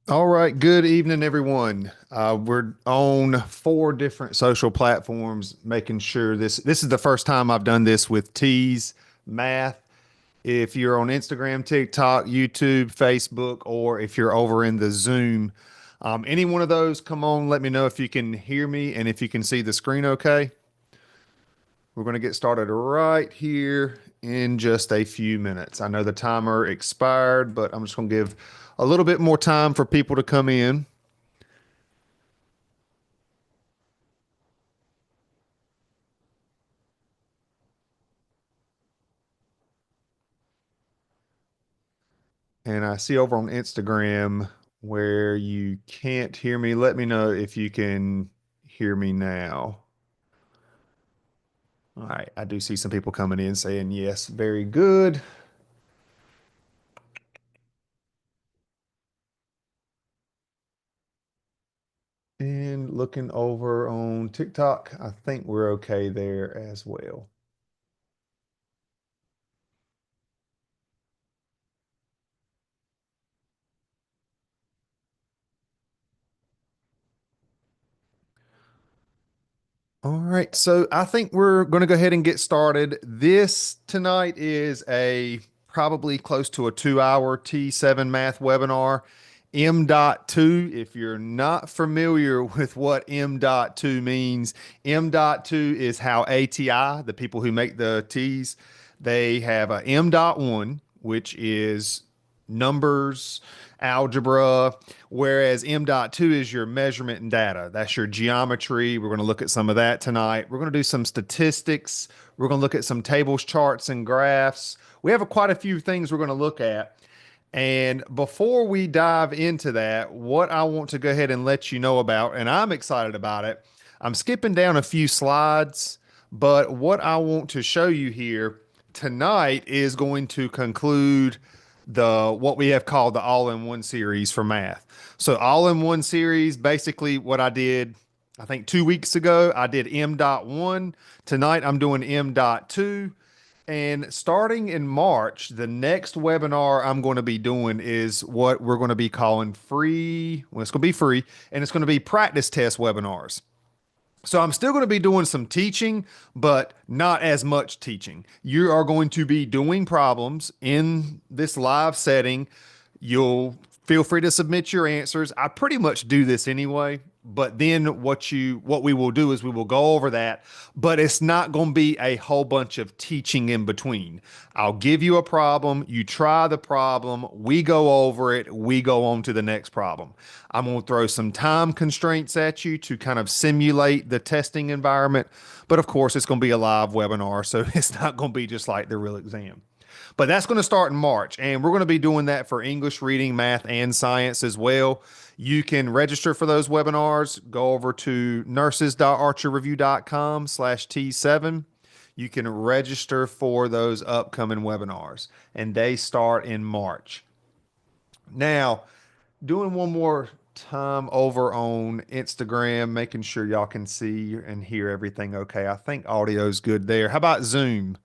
All right, good evening, everyone. We're on four different social platforms, making sure this is the first time I've done this with TEAS Math. If you're on Instagram, TikTok, YouTube, Facebook, or if you're over in the Zoom, any one of those, come on, let me know if you can hear me and if you can see the screen okay. We're going to get started right here in just a few minutes. I know the timer expired, but I'm just going to give a little bit more time for people to come in. And I see over on Instagram where you can't hear me. Let me know if you can hear me now. All right. I do see some people coming in saying yes. Very good. And looking over on TikTok, I think we're okay there as well. All right, so I think we're going to go ahead and get started. This tonight is a probably close to a 2 hour T7 math webinar. M.2, if you're not familiar with what M.2 means, M.2 is how ATI, the people who make the T's, they have a M.1, which is numbers, algebra, whereas M.2 is your measurement and data. That's your geometry. We're going to look at some of that tonight. We're going to do some statistics. We're going to look at some tables, charts, and graphs. We have quite a few things we're going to look at. And before we dive into that, what I want to go ahead and let you know about, and I'm excited about it, I'm skipping down a few slides, but what I want to show you here tonight is going to conclude the what we have called the all-in-one series for math. So all-in-one series, basically what I did, I think 2 weeks ago, I did M.1. Tonight I'm doing M.2. And starting in March, the next webinar I'm going to be doing is what we're going to be calling free. Well, it's going to be free and it's going to be practice test webinars. So I'm still going to be doing some teaching, but not as much teaching. You are going to be doing problems in this live setting. You'll feel free to submit your answers. I pretty much do this anyway, but then what we will do is we will go over that, but it's not going to be a whole bunch of teaching in between. I'll give you a problem, you try the problem, we go over it, we go on to the next problem. I'm going to throw some time constraints at you to kind of simulate the testing environment, but of course it's going to be a live webinar, so it's not going to be just like the real exam. But that's going to start in March, and we're going to be doing that for English, reading, math, and science as well. You can register for those webinars. Go over to nurses.archerreview.com/T7. You can register for those upcoming webinars, and they start in March. Now, doing one more time over on Instagram, making sure y'all can see and hear everything okay. I think audio's good there. How about Zoom?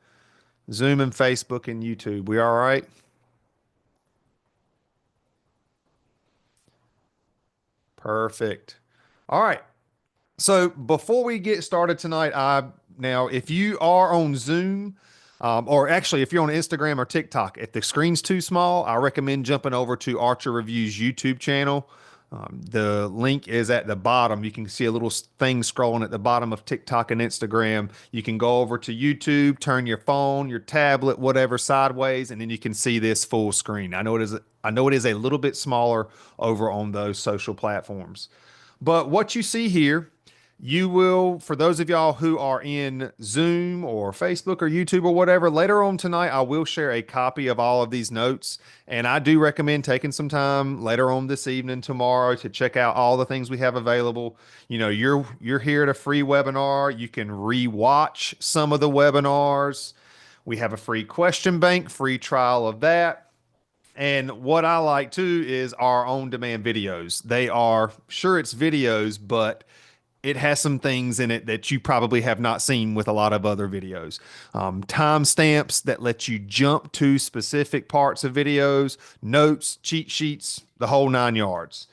Zoom and Facebook and YouTube. We all right? Perfect. All right. So before we get started tonight, if you are on Zoom, or actually if you're on Instagram or TikTok, if the screen's too small, I recommend jumping over to Archer Review's YouTube channel. The link is at the bottom. You can see a little thing scrolling at the bottom of TikTok and Instagram. You can go over to YouTube, turn your phone, your tablet, whatever sideways, and then you can see this full screen. I know it is a little bit smaller over on those social platforms. But what you see here, you will, for those of y'all who are in Zoom or Facebook or YouTube or whatever, later on tonight, I will share a copy of all of these notes. And I do recommend taking some time later on this evening, tomorrow, to check out all the things we have available. You know, you're here at a free webinar. You can re-watch some of the webinars. We have a free question bank, free trial of that. And what I like too is our on demand videos. They are sure it's videos, but it has some things in it that you probably have not seen with a lot of other videos. Timestamps that let you jump to specific parts of videos, notes, cheat sheets, the whole 9 yards.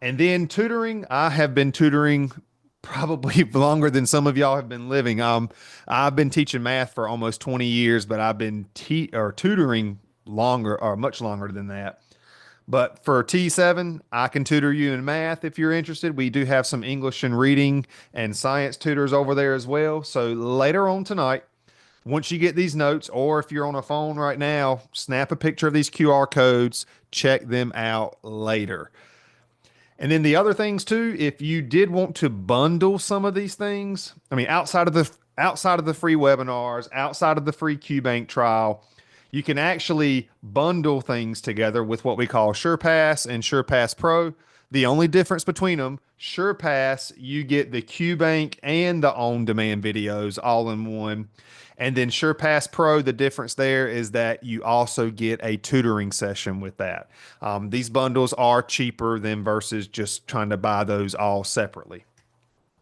And then tutoring, I have been tutoring probably longer than some of y'all have been living. I've been teaching math for almost 20 years, but I've been tutoring longer or much longer than that. But for T7, I can tutor you in math if you're interested. We do have some English and reading and science tutors over there as well. So later on tonight, once you get these notes, or if you're on a phone right now, snap a picture of these QR codes, check them out later. And then the other things too, if you did want to bundle some of these things, I mean, outside of the free webinars, outside of the free QBank trial, you can actually bundle things together with what we call SurePass and SurePass Pro. The only difference between them, SurePass, you get the QBank and the on-demand videos all in one. And then SurePass Pro, the difference there is that you also get a tutoring session with that. These bundles are cheaper than versus just trying to buy those all separately.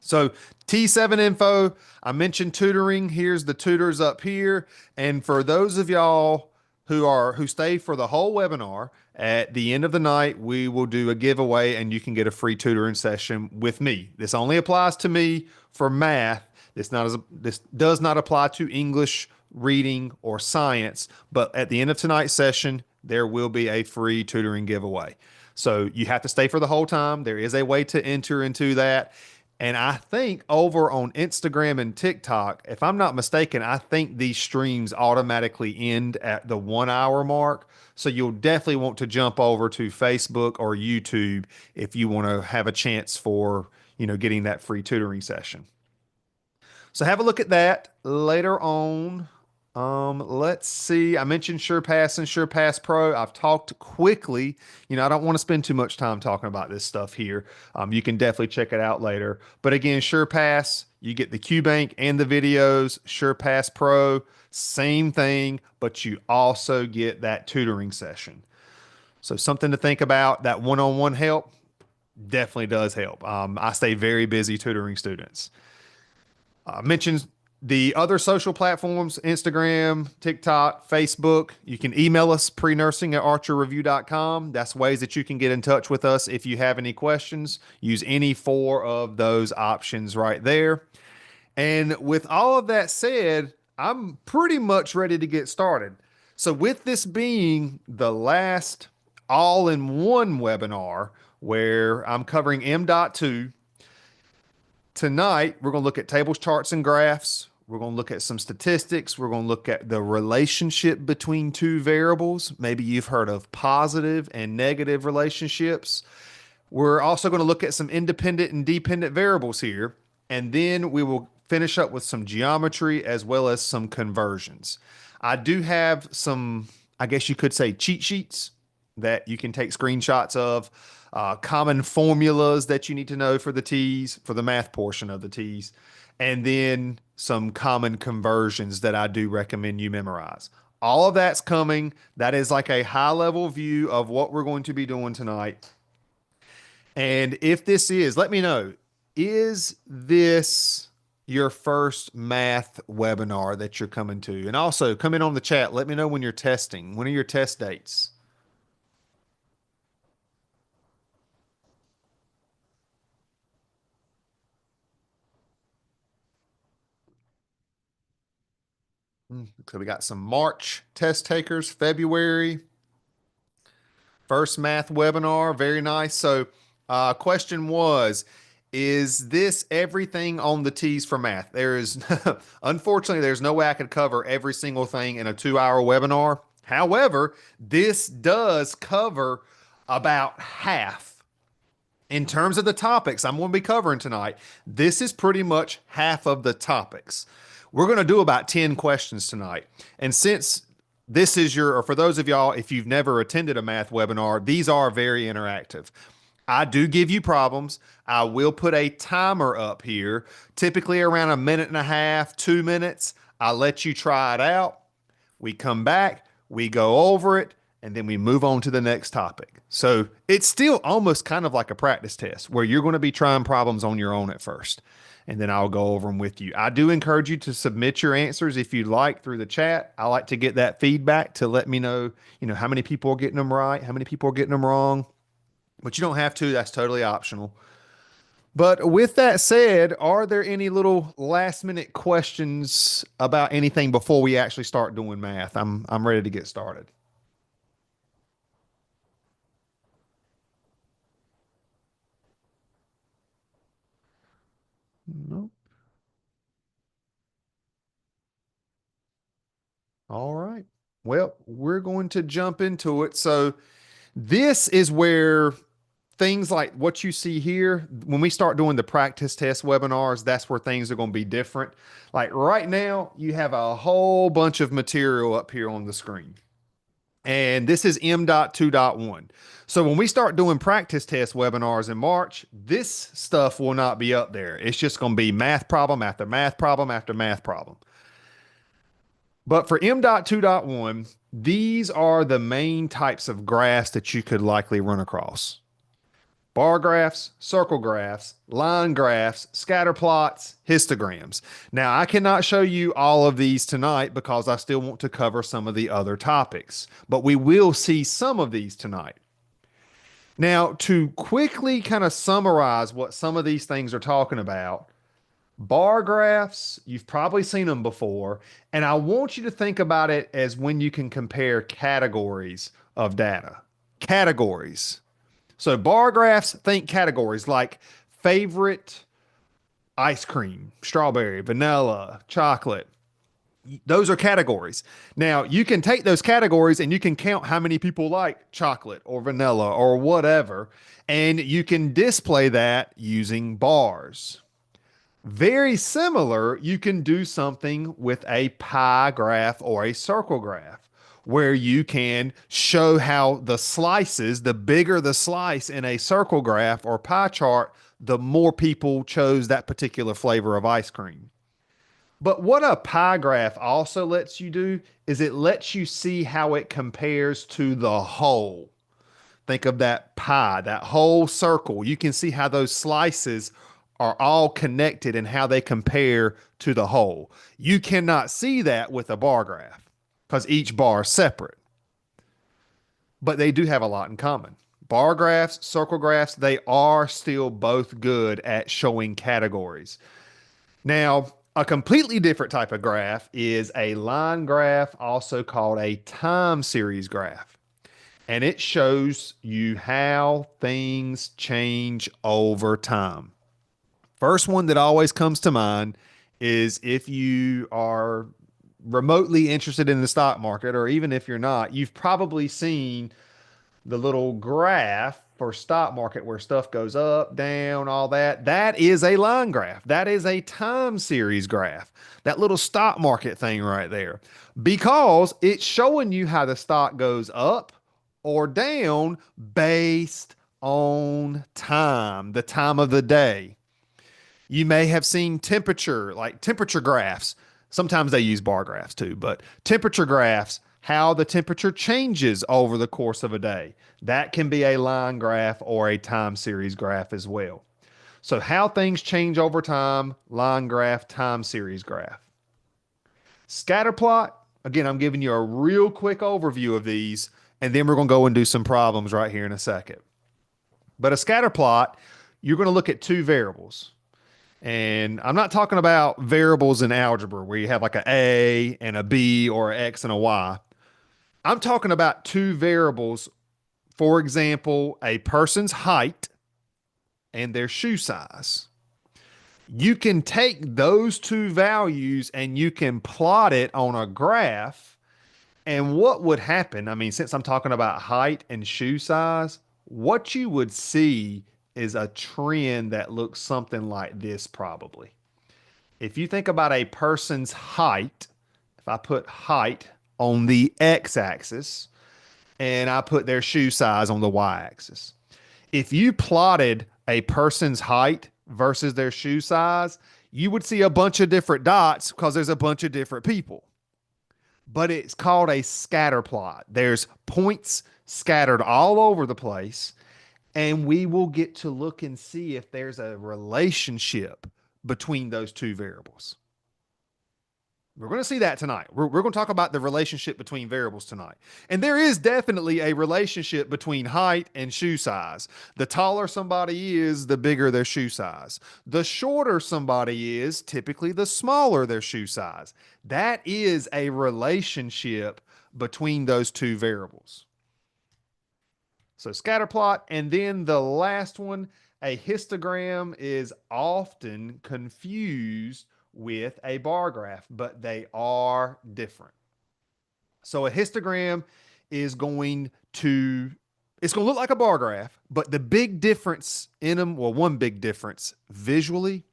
So T7 info, I mentioned tutoring. Here's the tutors up here. And for those of y'all who stay for the whole webinar, at the end of the night, we will do a giveaway and you can get a free tutoring session with me. This only applies to me for math. This does not apply to English, reading, or science, but at the end of tonight's session, there will be a free tutoring giveaway. So you have to stay for the whole time. There is a way to enter into that. And I think over on Instagram and TikTok, if I'm not mistaken, I think these streams automatically end at the 1 hour mark. So you'll definitely want to jump over to Facebook or YouTube if you want to have a chance for, getting that free tutoring session. So have a look at that later on. Let's see. I mentioned SurePass and SurePass Pro. I've talked quickly. I don't want to spend too much time talking about this stuff here. You can definitely check it out later. But again, SurePass, you get the QBank and the videos. SurePass Pro, same thing, but you also get that tutoring session. So something to think about. That one-on-one help definitely does help. I stay very busy tutoring students. Mentioned the other social platforms, Instagram, TikTok, Facebook. You can email us prenursing@archerreview.com. That's ways that you can get in touch with us if you have any questions. Use any four of those options right there. And with all of that said, I'm pretty much ready to get started. So with this being the last all-in-one webinar where I'm covering M.2, tonight, we're going to look at tables, charts, and graphs. We're going to look at some statistics. We're going to look at the relationship between two variables. Maybe you've heard of positive and negative relationships. We're also going to look at some independent and dependent variables here. And then we will finish up with some geometry as well as some conversions. I do have some, I guess you could say, cheat sheets that you can take screenshots of. Common formulas that you need to know for the TEAS, for the math portion of the TEAS, and then some common conversions that I do recommend you memorize. All of that's coming. That is like a high level view of what we're going to be doing tonight. And if this is, let me know, is this your first math webinar that you're coming to? And also come in on the chat. Let me know when you're testing. When are your test dates? So we got some March test takers, February, first math webinar. Very nice. So question was, is this everything on the TEAS for math? There is, unfortunately, there's no way I could cover every single thing in a 2 hour webinar. However, this does cover about half. In terms of the topics I'm going to be covering tonight, this is pretty much half of the topics. We're going to do about 10 questions tonight. And since this is or for those of y'all, if you've never attended a math webinar, these are very interactive. I do give you problems. I will put a timer up here, typically around 1.5 minutes, 2 minutes. I'll let you try it out. We come back, we go over it, and then we move on to the next topic. So it's still almost kind of like a practice test where you're going to be trying problems on your own at first, and then I'll go over them with you. I do encourage you to submit your answers if you'd like through the chat. I like to get that feedback to let me know, how many people are getting them right, how many people are getting them wrong. but you don't have to. That's totally optional. But with that said, are there any little last minute questions about anything before we actually start doing math? I'm ready to get started. No. All right. Well, we're going to jump into it. So this is where things like what you see here, when we start doing the practice test webinars, that's where things are going to be different. Like right now, you have a whole bunch of material up here on the screen. And this is M.2.1. So when we start doing practice test webinars in March, this stuff will not be up there. It's just going to be math problem after math problem after math problem. But for M.2.1, these are the main types of graphs that you could likely run across: bar graphs, circle graphs, line graphs, scatter plots, histograms. Now, I cannot show you all of these tonight because I still want to cover some of the other topics, but we will see some of these tonight. Now, to quickly kind of summarize what some of these things are talking about, bar graphs, you've probably seen them before, and I want you to think about it as when you can compare categories of data. Categories. So bar graphs, think categories like favorite ice cream, strawberry, vanilla, chocolate. Those are categories. Now, you can take those categories and you can count how many people like chocolate or vanilla or whatever, and you can display that using bars. Very similar, you can do something with a pie graph or a circle graph where you can show how the slices, the bigger the slice in a circle graph or pie chart, the more people chose that particular flavor of ice cream. But what a pie graph also lets you do is it lets you see how it compares to the whole. Think of that pie, that whole circle. You can see how those slices are all connected and how they compare to the whole. You cannot see that with a bar graph because each bar is separate, but they do have a lot in common. Bar graphs, circle graphs, they are still both good at showing categories. Now, a completely different type of graph is a line graph, also called a time series graph. And it shows you how things change over time. First one that always comes to mind is if you are remotely interested in the stock market, or even if you're not, you've probably seen the little graph for stock market where stuff goes up, down, all that. That is a line graph. That is a time series graph. That little stock market thing right there, because it's showing you how the stock goes up or down based on time, the time of the day. You may have seen temperature, like temperature graphs. Sometimes they use bar graphs too, but temperature graphs, how the temperature changes over the course of a day. That can be a line graph or a time series graph as well. So, how things change over time, line graph, time series graph. Scatter plot, again, I'm giving you a real quick overview of these, and then we're going to go and do some problems right here in a second. But a scatter plot, you're going to look at two variables. And I'm not talking about variables in algebra where you have like a and a B or an X and a Y. I'm talking about two variables. For example, a person's height and their shoe size. You can take those two values and you can plot it on a graph. And what would happen? I mean, since I'm talking about height and shoe size, what you would see is a trend that looks something like this probably. If you think about a person's height, if I put height on the X axis and I put their shoe size on the Y axis, if you plotted a person's height versus their shoe size, you would see a bunch of different dots because there's a bunch of different people. But it's called a scatter plot. There's points scattered all over the place, and we will get to look and see if there's a relationship between those two variables. We're going to see that tonight. We're going to talk about the relationship between variables tonight. And there is definitely a relationship between height and shoe size. The taller somebody is, the bigger their shoe size. The shorter somebody is, typically the smaller their shoe size. That is a relationship between those two variables. So scatter plot. And then the last one, a histogram is often confused with a bar graph, but they are different. So a histogram is going to it's going to look like a bar graph, but the big difference in them, well, one big difference visually,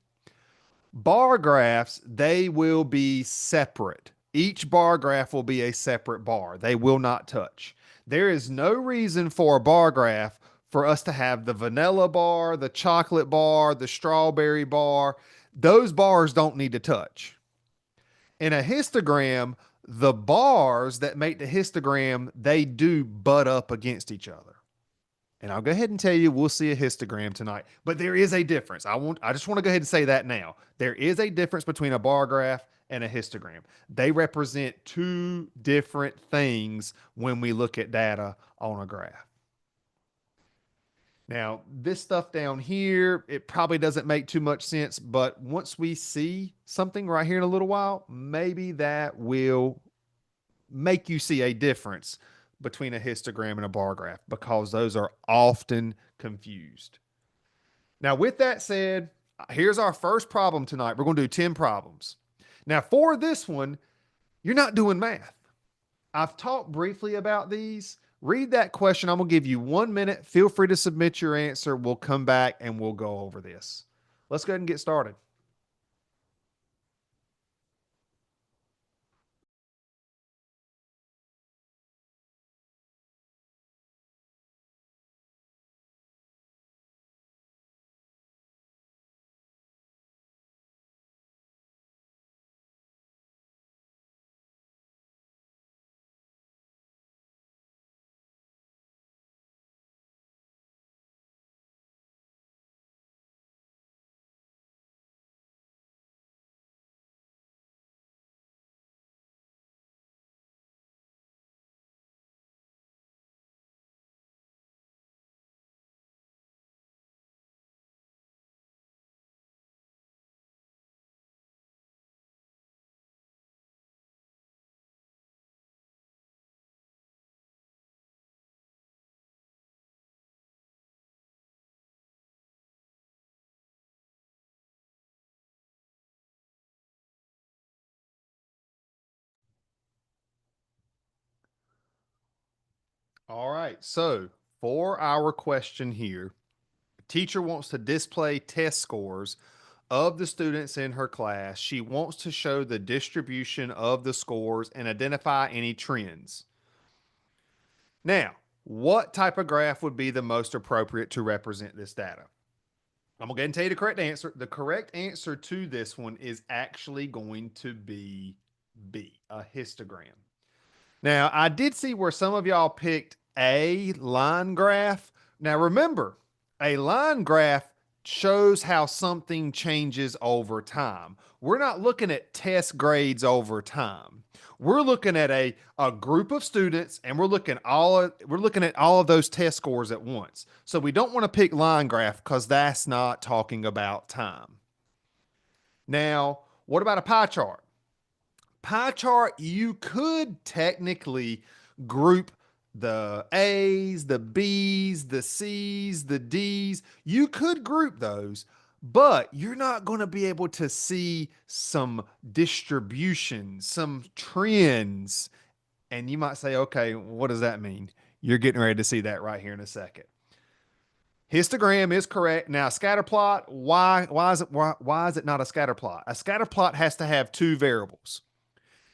bar graphs, they will be separate. Each bar graph will be a separate bar. They will not touch. There is no reason for a bar graph for us to have the vanilla bar, the chocolate bar, the strawberry bar. Those bars don't need to touch. In a histogram, the bars that make the histogram, they do butt up against each other. And I'll go ahead and tell you, we'll see a histogram tonight. But there is a difference. I just want to go ahead and say that now. There is a difference between a bar graph and a histogram. They represent two different things when we look at data on a graph. Now, this stuff down here, it probably doesn't make too much sense, but once we see something right here in a little while, maybe that will make you see a difference between a histogram and a bar graph because those are often confused. Now, with that said, here's our first problem tonight. We're going to do 10 problems. Now, for this one, you're not doing math. I've talked briefly about these. Read that question. I'm going to give you 1 minute. Feel free to submit your answer. We'll come back and we'll go over this. Let's go ahead and get started. All right. So for our question here, teacher wants to display test scores of the students in her class. She wants to show the distribution of the scores and identify any trends. Now, what type of graph would be the most appropriate to represent this data? I'm going to go ahead and tell you the correct answer. The correct answer to this one is actually going to be B, a histogram. Now, I did see where some of y'all picked a line graph. Now, remember, a line graph shows how something changes over time. We're not looking at test grades over time. We're looking at a group of students and we're looking at all of those test scores at once. So we don't want to pick line graph because that's not talking about time. Now, what about a pie chart? Pie chart, you could technically group the A's, the B's, the C's, the D's. You could group those, but you're not going to be able to see some distribution, some trends. And you might say, okay, what does that mean? You're getting ready to see that right here in a second. Histogram is correct. Now, scatter plot, why is it not a scatter plot? A scatter plot has to have two variables.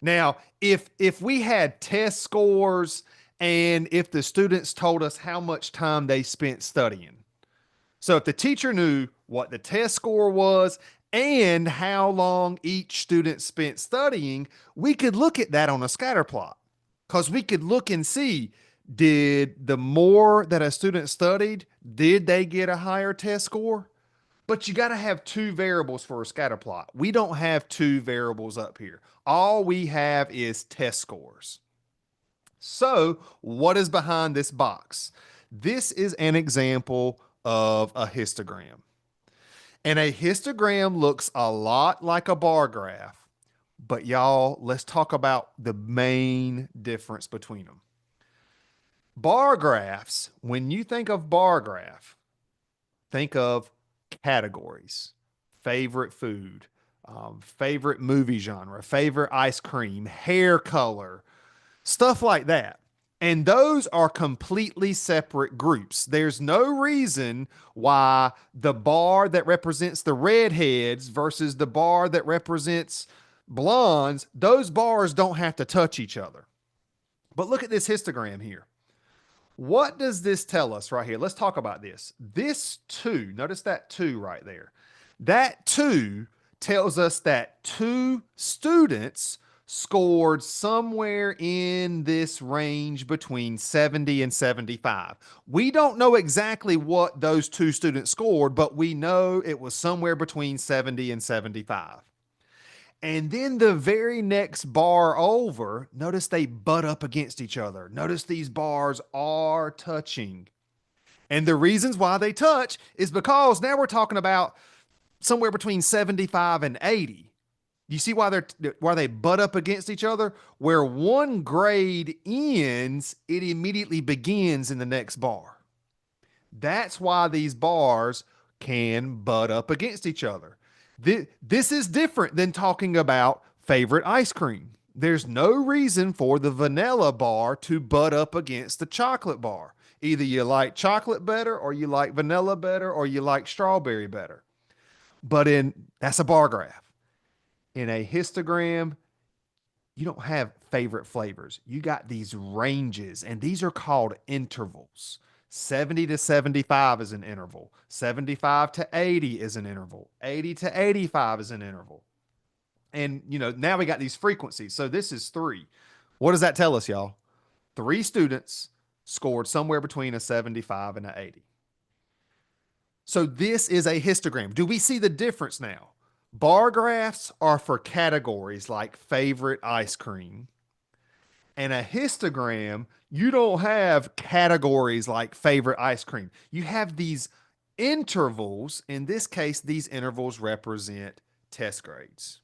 Now, if we had test scores and if the students told us how much time they spent studying. So if the teacher knew what the test score was and how long each student spent studying, we could look at that on a scatter plot because we could look and see, did the more that a student studied, did they get a higher test score? But you got to have two variables for a scatter plot. We don't have two variables up here. All we have is test scores. So, what is behind this box? This is an example of a histogram. And a histogram looks a lot like a bar graph. But y'all, let's talk about the main difference between them. Bar graphs, when you think of bar graph, think of categories, favorite food, favorite movie genre, favorite ice cream, hair color, stuff like that. And those are completely separate groups. There's no reason why the bar that represents the redheads versus the bar that represents blondes, those bars don't have to touch each other. But look at this histogram here. What does this tell us right here? Let's talk about this. This two, notice that two right there. That two tells us that two students scored somewhere in this range between 70 and 75. We don't know exactly what those two students scored, but we know it was somewhere between 70 and 75. And then the very next bar over, notice they butt up against each other. Notice these bars are touching. And the reasons why they touch is because now we're talking about somewhere between 75 and 80. You see why they butt up against each other? Where one grade ends, it immediately begins in the next bar. That's why these bars can butt up against each other. This is different than talking about favorite ice cream. There's no reason for the vanilla bar to butt up against the chocolate bar. Either you like chocolate better, or you like vanilla better, or you like strawberry better. But that's a bar graph. In a histogram, you don't have favorite flavors. You got these ranges, and these are called intervals. 70 to 75 is an interval. 75 to 80 is an interval. 80 to 85 is an interval. And, now we got these frequencies. So this is three. What does that tell us, y'all? Three students scored somewhere between a 75 and an 80. So this is a histogram. Do we see the difference now? Bar graphs are for categories like favorite ice cream. And a histogram, you don't have categories like favorite ice cream. You have these intervals. In this case, these intervals represent test grades.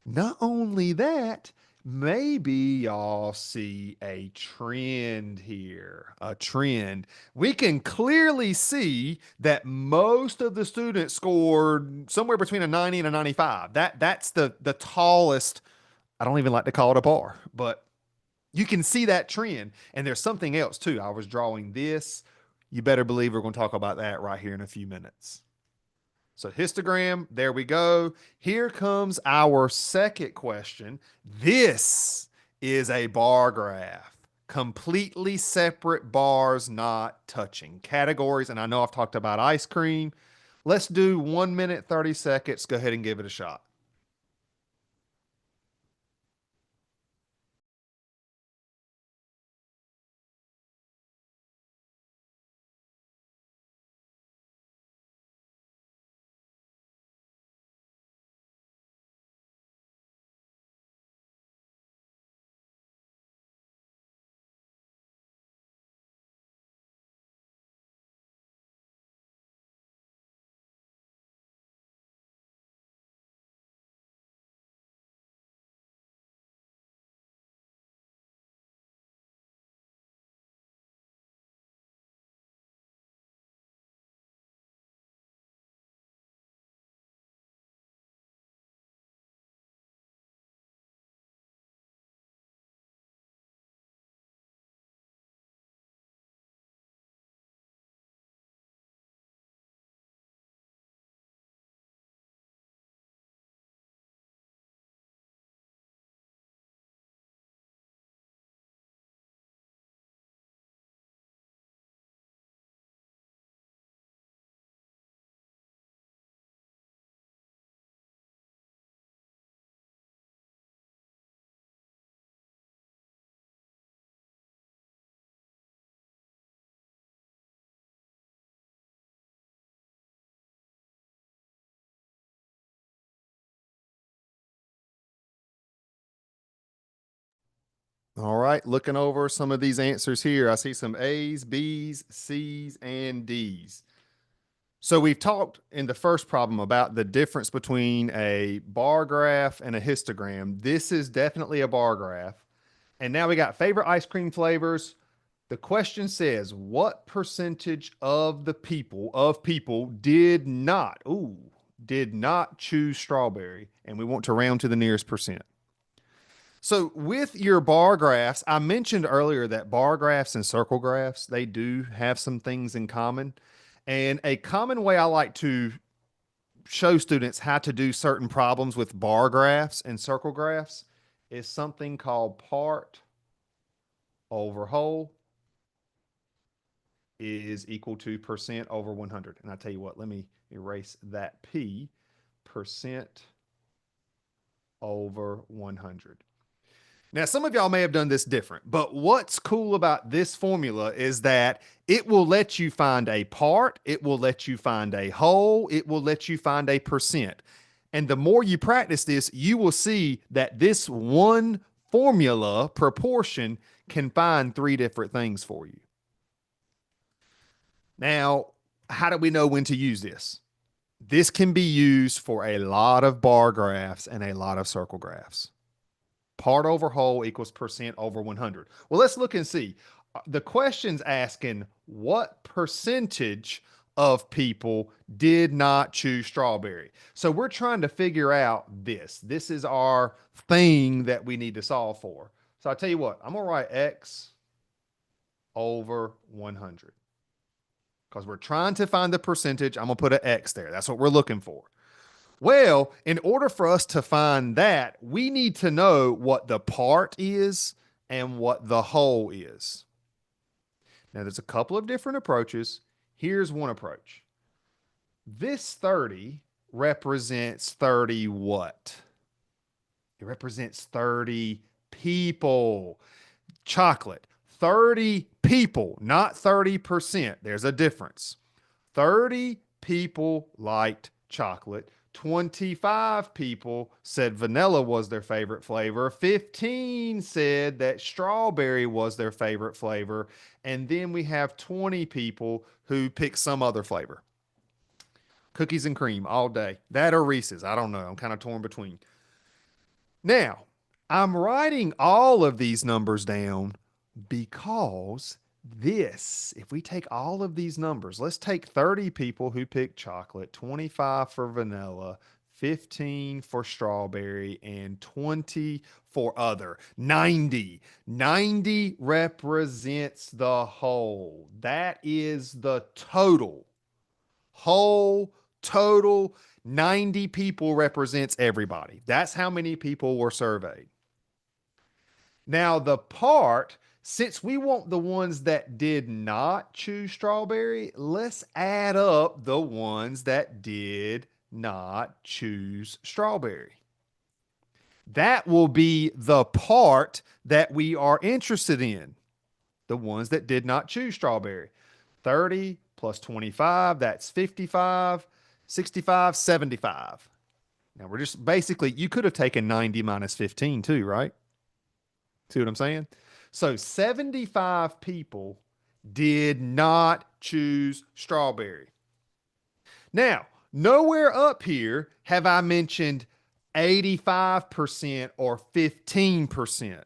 Not only that, maybe y'all see a trend here. A trend. We can clearly see that most of the students scored somewhere between a 90 and a 95. That's the tallest. I don't even like to call it a bar, but you can see that trend. And there's something else too. I was drawing this. You better believe we're going to talk about that right here in a few minutes. So histogram, there we go. Here comes our second question. This is a bar graph. Completely separate bars not touching. Categories, and I know I've talked about ice cream. Let's do 1 minute, 30 seconds. Go ahead and give it a shot. All right, looking over some of these answers here, I see some A's, B's, C's, and D's. So we've talked in the first problem about the difference between a bar graph and a histogram. This is definitely a bar graph. And now we got favorite ice cream flavors. The question says, what percentage of people did not choose strawberry? And we want to round to the nearest percent. So with your bar graphs, I mentioned earlier that bar graphs and circle graphs, they do have some things in common. And a common way I like to show students how to do certain problems with bar graphs and circle graphs is something called part over whole is equal to percent over 100. And I tell you what, let me erase that P, percent over 100. Now, some of y'all may have done this different, but what's cool about this formula is that it will let you find a part, it will let you find a whole, it will let you find a percent. And the more you practice this, you will see that this one formula proportion can find three different things for you. Now, how do we know when to use this? This can be used for a lot of bar graphs and a lot of circle graphs. Part over whole equals percent over 100. Well, let's look and see. The question's asking what percentage of people did not choose strawberry. So we're trying to figure out this. This is our thing that we need to solve for. So I'll tell you what, I'm going to write X over 100. Because we're trying to find the percentage, I'm going to put an X there. That's what we're looking for. Well, in order for us to find that, we need to know what the part is and what the whole is. Now, there's a couple of different approaches. Here's one approach. This 30 represents 30 what? It represents 30 people. Chocolate, 30 people, not 30%. There's a difference. 30 people liked chocolate. 25 people said vanilla was their favorite flavor. 15 said that strawberry was their favorite flavor. And then we have 20 people who picked some other flavor. Cookies and cream all day. That or Reese's. I don't know. I'm kind of torn between. Now, I'm writing all of these numbers down because if we take all of these numbers, let's take 30 people who picked chocolate, 25 for vanilla, 15 for strawberry, and 20 for other. 90. 90 represents the whole. That is the total. Whole, total. 90 people represents everybody. That's how many people were surveyed. Now, the part, since we want the ones that did not choose strawberry, let's add up the ones that did not choose strawberry. That will be the part that we are interested in, the ones that did not choose strawberry. 30 plus 25, that's 55, 65, 75. Now, we're just basically, you could have taken 90 minus 15 too, right? See what I'm saying? So 75 people did not choose strawberry. Now, nowhere up here have I mentioned 85% or 15%.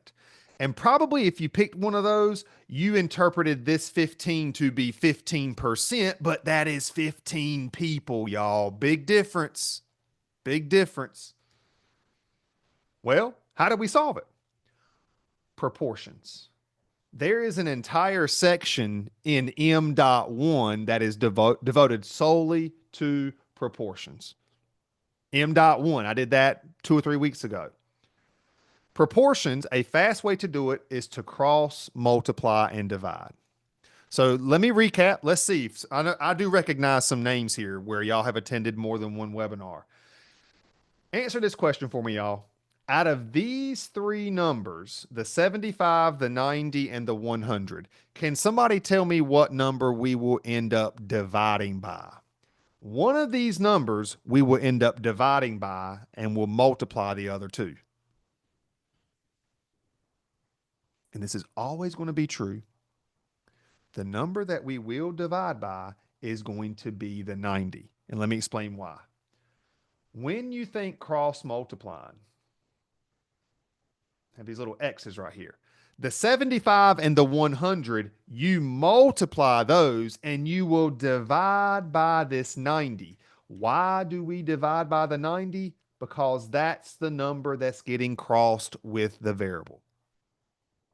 And probably if you picked one of those, you interpreted this 15 to be 15%, but that is 15 people, y'all. Big difference. Big difference. Well, how do we solve it? Proportions. There is an entire section in M.1 that is devoted solely to proportions. M.1, I did that 2 or 3 weeks ago. Proportions, a fast way to do it is to cross, multiply, and divide. So let me recap. Let's see. I do recognize some names here where y'all have attended more than one webinar. Answer this question for me, y'all. Out of these three numbers, the 75, the 90, and the 100, can somebody tell me what number we will end up dividing by? One of these numbers we will end up dividing by and we'll multiply the other two. and this is always going to be true, the number that we will divide by is going to be the 90. And let me explain why. When you think cross multiplying, have these little X's right here. The 75 and the 100, you multiply those and you will divide by this 90. Why do we divide by the 90? Because that's the number that's getting crossed with the variable.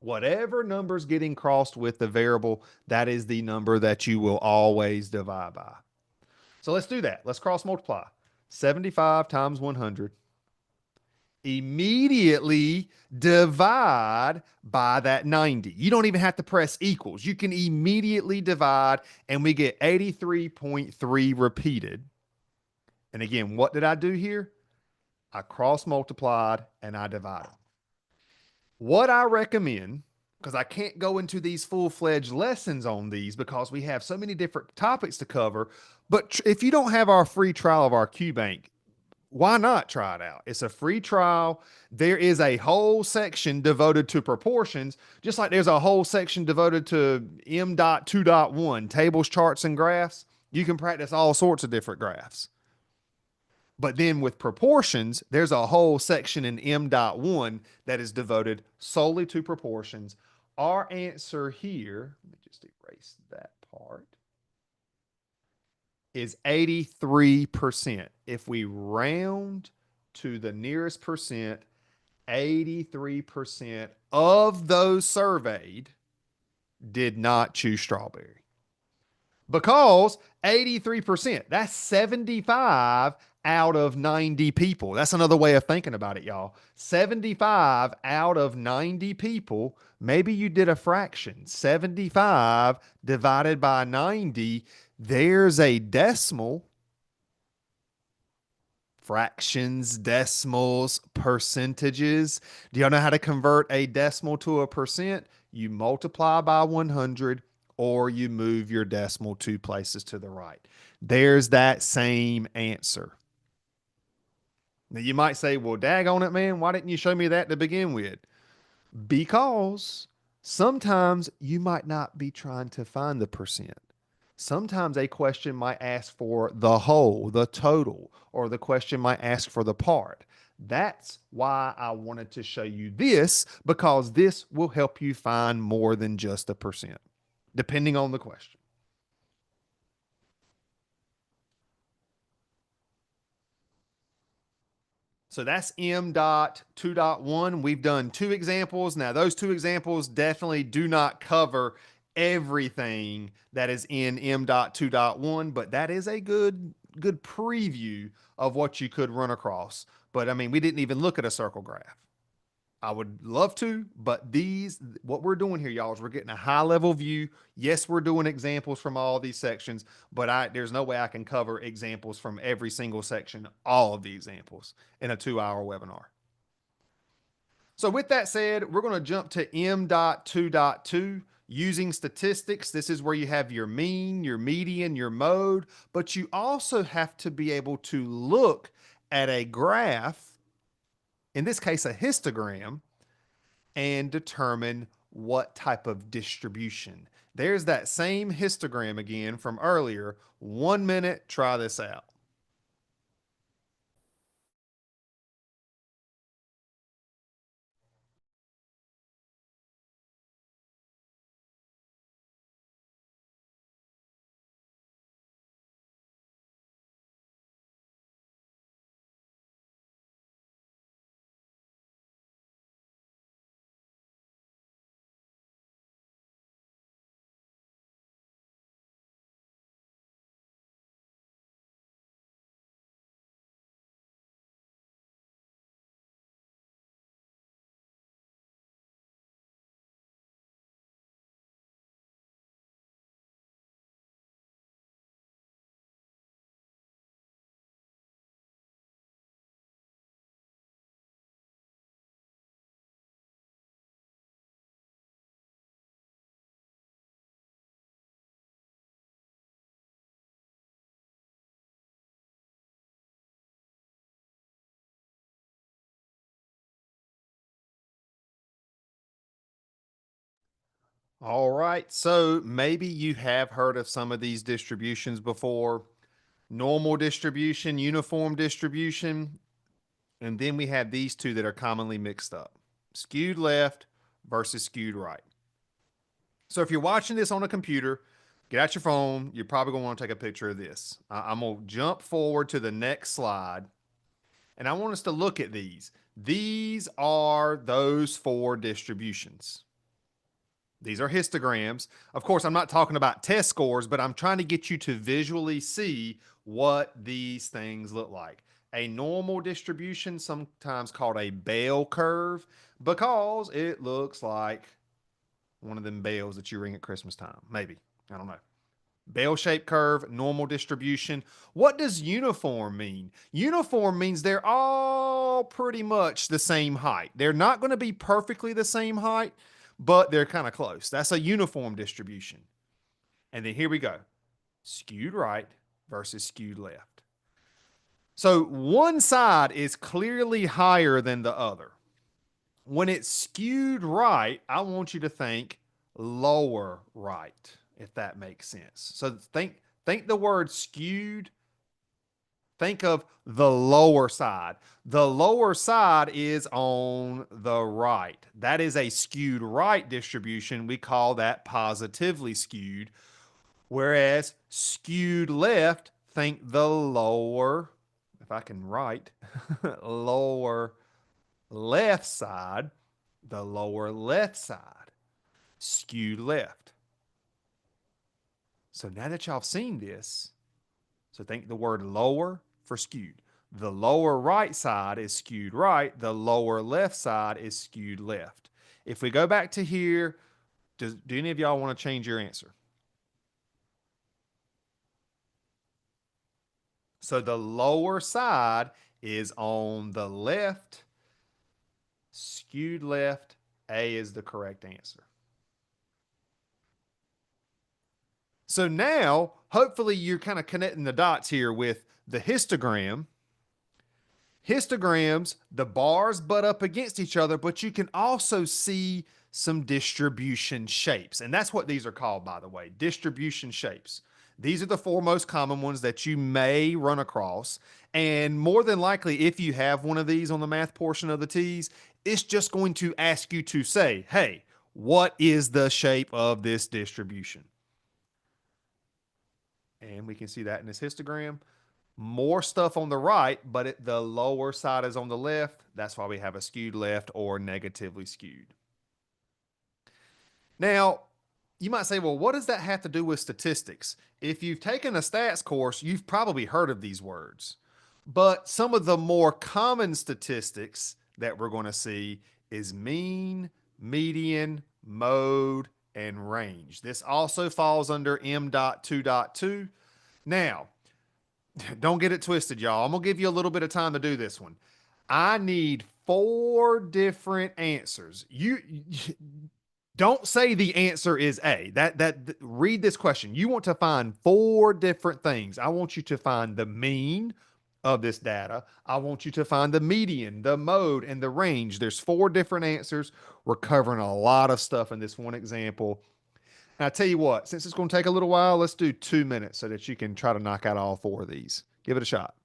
Whatever number's getting crossed with the variable, that is the number that you will always divide by. So let's do that. Let's cross multiply. 75 times 100. Immediately divide by that 90. You don't even have to press equals. You can immediately divide, and we get 83.3 repeated. And again, what did I do here? I cross multiplied and I divided. What I recommend, because I can't go into these full-fledged lessons on these because we have so many different topics to cover, but if you don't have our free trial of our QBank, why not try it out? It's a free trial. There is a whole section devoted to proportions, just like there's a whole section devoted to M.2.1, tables, charts, and graphs. You can practice all sorts of different graphs. But then with proportions, there's a whole section in M.1 that is devoted solely to proportions. Our answer here, let me just erase that part, is 83%. If we round to the nearest percent, 83% of those surveyed did not choose strawberry. Because 83%, that's 75 out of 90 people. That's another way of thinking about it, y'all. 75 out of 90 people, maybe you did a fraction. 75 divided by 90, there's a decimal. Fractions, decimals, percentages. Do y'all know how to convert a decimal to a percent? You multiply by 100 or you move your decimal 2 places to the right. There's that same answer. Now you might say, well, daggone it, man, why didn't you show me that to begin with? Because sometimes you might not be trying to find the percent. Sometimes a question might ask for the whole, the total, or the question might ask for the part. That's why I wanted to show you this, because this will help you find more than just a percent, depending on the question. So that's M.2.1. We've done 2 examples. Now, those 2 examples definitely do not cover everything that is in M.2.1, but that is a good preview of what you could run across. But I mean, we didn't even look at a circle graph. I would love to, but what we're doing here, y'all, is we're getting a high level view. Yes, we're doing examples from all these sections, but there's no way I can cover examples from every single section, all of the examples in a 2-hour webinar. So with that said, we're going to jump to M.2.2 using statistics. This is where you have your mean, your median, your mode, but you also have to be able to look at a graph, in this case, a histogram, and determine what type of distribution. There's that same histogram again from earlier. 1 minute, try this out. All right. So maybe you have heard of some of these distributions before. Normal distribution, uniform distribution, and then we have these two that are commonly mixed up. Skewed left versus skewed right. So if you're watching this on a computer, get out your phone. You're probably going to want to take a picture of this. I'm going to jump forward to the next slide, and I want us to look at these. These are those four distributions. These are histograms. Of course, I'm not talking about test scores, but I'm trying to get you to visually see what these things look like. A normal distribution, sometimes called a bell curve, because it looks like one of them bells that you ring at Christmas time. Maybe. I don't know. Bell shaped curve, normal distribution. What does uniform mean? Uniform means they're all pretty much the same height. They're not going to be perfectly the same height, but they're kind of close. That's a uniform distribution. And then here we go, skewed right versus skewed left. So one side is clearly higher than the other. When it's skewed right, I want you to think lower right, if that makes sense. So think the word skewed, think of the lower side. The lower side is on the right. That is a skewed right distribution. We call that positively skewed. Whereas skewed left, think the lower, if I can write, lower left side, the lower left side, skewed left. So now that y'all have seen this, so think the word lower for skewed. The lower right side is skewed right. The lower left side is skewed left. If we go back to here, do any of y'all want to change your answer? So the lower side is on the left, skewed left. A is the correct answer. So now, hopefully, you're kind of connecting the dots here with the histogram. Histograms, the bars butt up against each other, but you can also see some distribution shapes. And that's what these are called, by the way, distribution shapes. These are the four most common ones that you may run across. And more than likely, if you have one of these on the math portion of the TEAS, it's just going to ask you to say, hey, what is the shape of this distribution? And we can see that in this histogram. More stuff on the right, but the lower side is on the left. That's why we have a skewed left or negatively skewed. Now, you might say, well, what does that have to do with statistics? If you've taken a stats course, you've probably heard of these words. But some of the more common statistics that we're going to see is mean, median, mode, and range. This also falls under M.2.2. Now, don't get it twisted, y'all. I'm going to give you a little bit of time to do this one. I need four different answers. You don't say the answer is A. Read this question. You want to find four different things. I want you to find the mean of this data. I want you to find the median, the mode, and the range. There's four different answers. We're covering a lot of stuff in this one example. And I tell you what, since it's going to take a little while, let's do 2 minutes so that you can try to knock out all four of these. Give it a shot.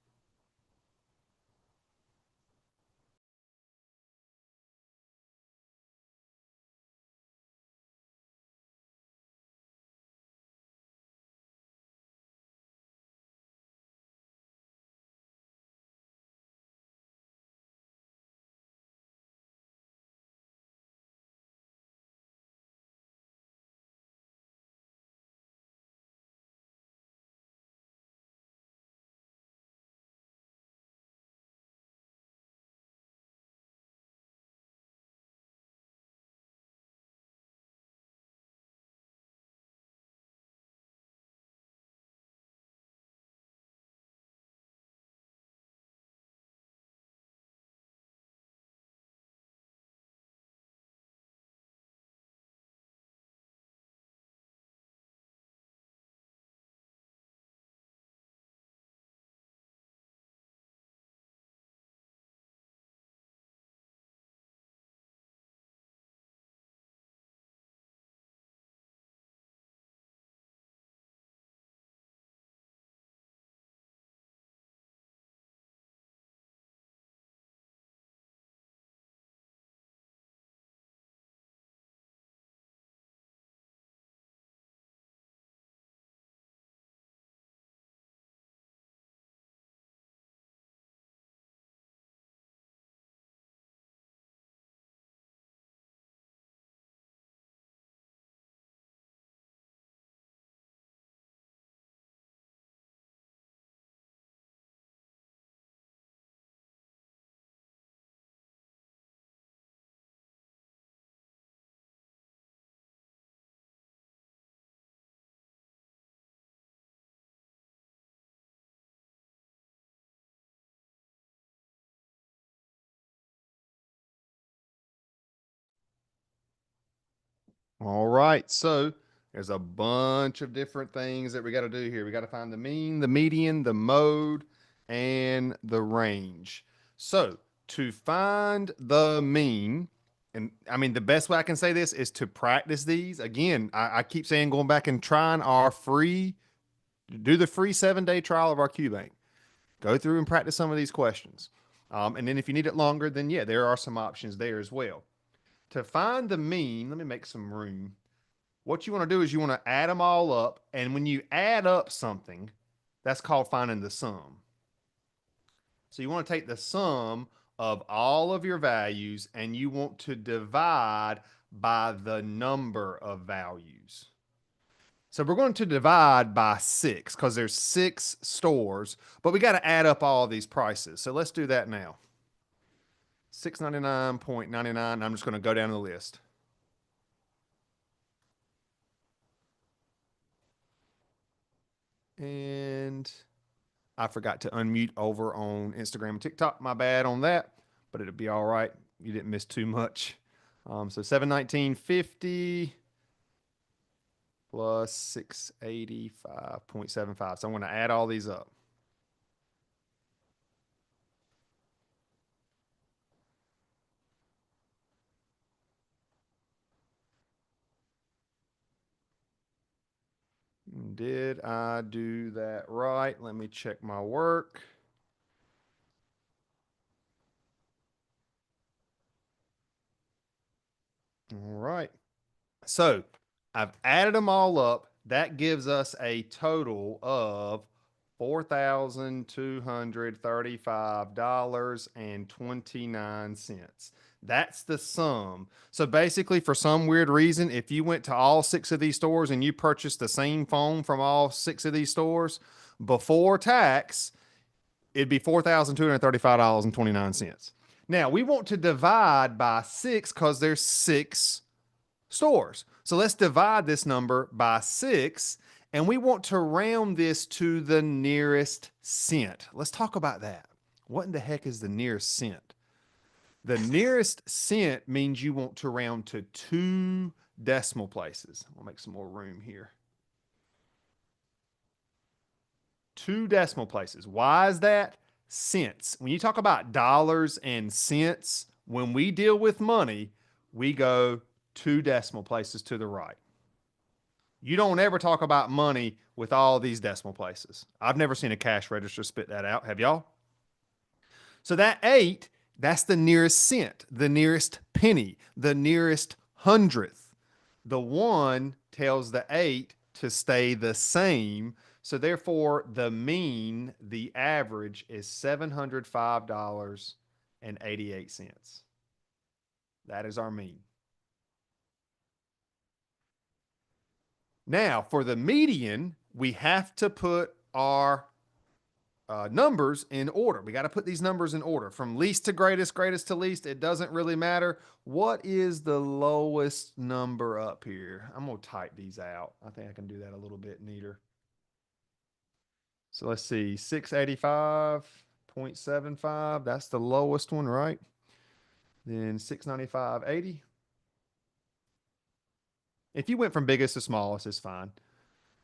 All right. So there's a bunch of different things that we got to do here. We got to find the mean, the median, the mode, and the range. So to find the mean, and I mean, the best way I can say this is to practice these. Again, I keep saying going back and trying our free, do the free 7 day trial of our QBank. Go through and practice some of these questions. And then if you need it longer, then yeah, there are some options there as well. To find the mean, let me make some room. What you want to do is you want to add them all up. And when you add up something, that's called finding the sum. So you want to take the sum of all of your values and you want to divide by the number of values. So we're going to divide by 6 because there's 6 stores, but we got to add up all of these prices. So let's do that now. 699.99. I'm just going to go down the list. And I forgot to unmute over on Instagram and TikTok. My bad on that, but it'll be all right. You didn't miss too much. So 719.50 plus 685.75. So I'm going to add all these up. Did I do that right? Let me check my work. All right. So I've added them all up. That gives us a total of $4,235.29. That's the sum. So basically, for some weird reason, if you went to all 6 of these stores and you purchased the same phone from all 6 of these stores before tax, it'd be $4,235.29. Now we want to divide by 6 because there's 6 stores. So let's divide this number by 6 and we want to round this to the nearest cent. Let's talk about that. What in the heck is the nearest cent? The nearest cent means you want to round to 2 decimal places. I'll make some more room here. 2 decimal places. Why is that? Cents. When you talk about dollars and cents, when we deal with money, we go 2 decimal places to the right. You don't ever talk about money with all these decimal places. I've never seen a cash register spit that out. Have y'all? So that 8, that's the nearest cent, the nearest penny, the nearest hundredth. The 1 tells the 8 to stay the same. So therefore, the mean, the average is $705.88. That is our mean. Now, for the median, we have to put our numbers in order. We got to put these numbers in order from least to greatest, greatest to least. It doesn't really matter. What is the lowest number up here? I'm going to type these out. I think I can do that a little bit neater. So let's see, 685.75. That's the lowest one, right? Then 695.80. If you went from biggest to smallest, it's fine.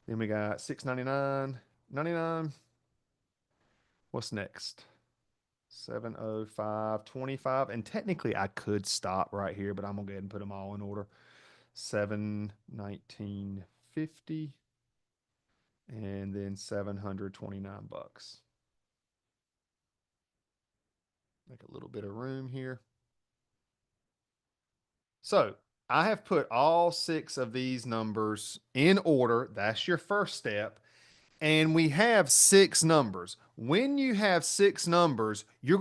Then we got 699.99. What's next? 705.25. And technically I could stop right here, but I'm gonna go ahead and put them all in order. 719.50 and then 729 bucks. Make a little bit of room here. So I have put all 6 of these numbers in order. That's your first step. And we have 6 numbers. When you have 6 numbers, you're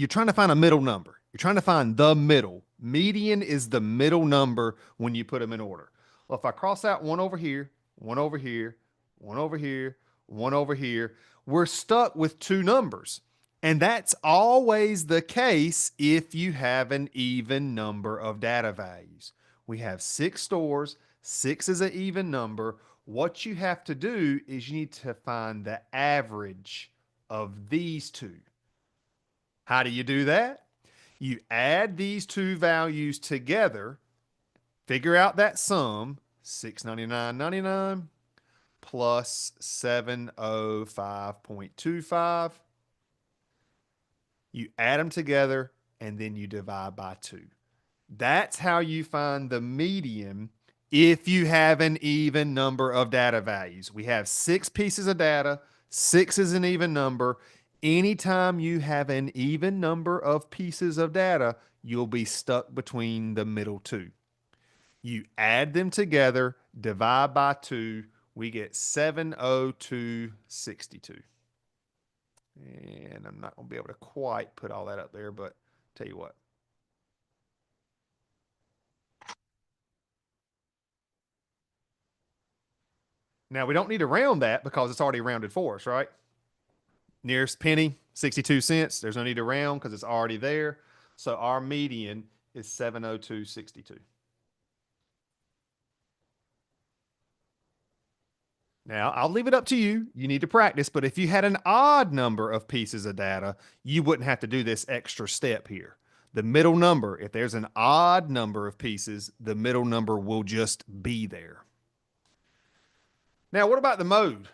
trying to find a middle number. You're trying to find the middle. Median is the middle number when you put them in order. Well, if I cross out one over here, one over here, one over here, one over here, we're stuck with 2 numbers. And that's always the case if you have an even number of data values. We have 6 stores, 6 is an even number. What you have to do is you need to find the average of these 2. How do you do that? You add these 2 values together Figure out that sum, 699.99 plus 705.25. You add them together and then you divide by 2. That's how you find the median if you have an even number of data values. We have 6 pieces of data, 6 is an even number. Anytime you have an even number of pieces of data, you'll be stuck between the middle two. You add them together, divide by 2, we get 702.62. And I'm not going to be able to quite put all that up there, but tell you what. Now, we don't need to round that because it's already rounded for us, right? Nearest penny, 62 cents. There's no need to round because it's already there. So our median is 702.62. Now, I'll leave it up to you. You need to practice, but if you had an odd number of pieces of data, you wouldn't have to do this extra step here. The middle number, if there's an odd number of pieces, the middle number will just be there. Now, what about the mode?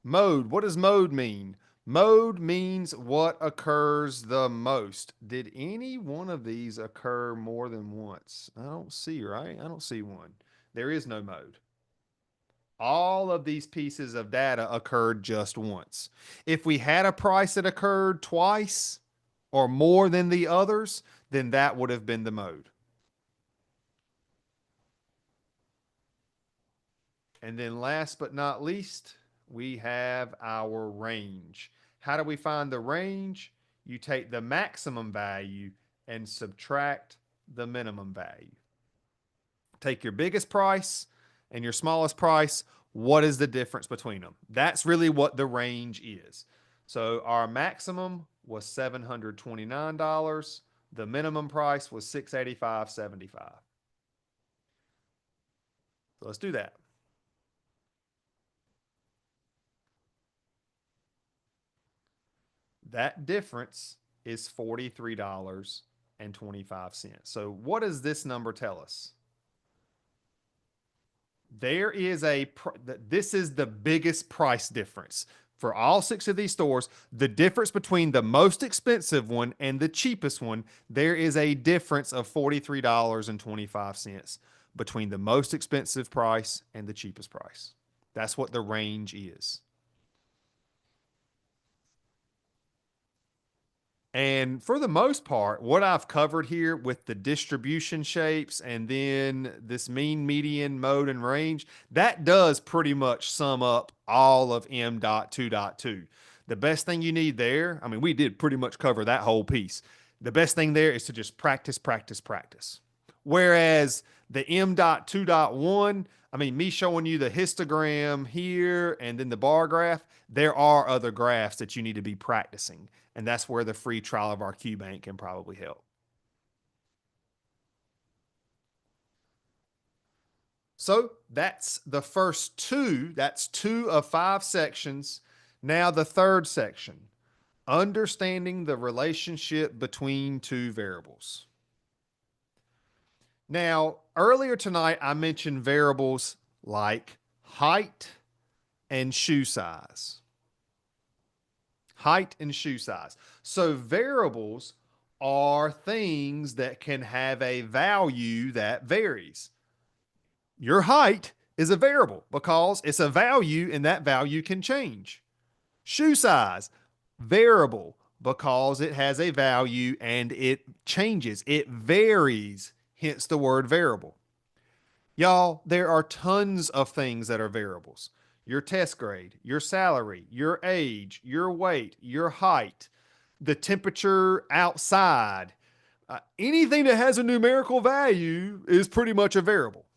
Mode, what does mode mean? Mode means what occurs the most. Did any one of these occur more than once? I don't see, right? I don't see one. There is no mode. All of these pieces of data occurred just once. If we had a price that occurred twice or more than the others, then that would have been the mode. And then last but not least, we have our range. How do we find the range? You take the maximum value and subtract the minimum value. Take your biggest price and your smallest price. What is the difference between them? That's really what the range is. So our maximum was $729. The minimum price was $685.75. So let's do that. That difference is $43.25. So what does this number tell us? There is this is the biggest price difference for all 6 of these stores. The difference between the most expensive one and the cheapest one, there is a difference of $43.25 between the most expensive price and the cheapest price. That's what the range is. And for the most part, what I've covered here with the distribution shapes and then this mean, median, mode, and range, that does pretty much sum up all of M.2.2. The best thing you need there, I mean, we did pretty much cover that whole piece. The best thing there is to just practice, practice, practice. Whereas the M.2.1, I mean, me showing you the histogram here and then the bar graph, there are other graphs that you need to be practicing. And that's where the free trial of our QBank can probably help. So that's the first 2. That's 2 of 5 sections. Now the third section, understanding the relationship between 2 variables. Now, earlier tonight, I mentioned variables like height and shoe size. Height and shoe size. So variables are things that can have a value that varies. Your height is a variable because it's a value and that value can change. Shoe size, variable because it has a value and it changes. It varies, hence the word variable. Y'all, there are tons of things that are variables. Your test grade, your salary, your age, your weight, your height, the temperature outside. Anything that has a numerical value is pretty much a variable.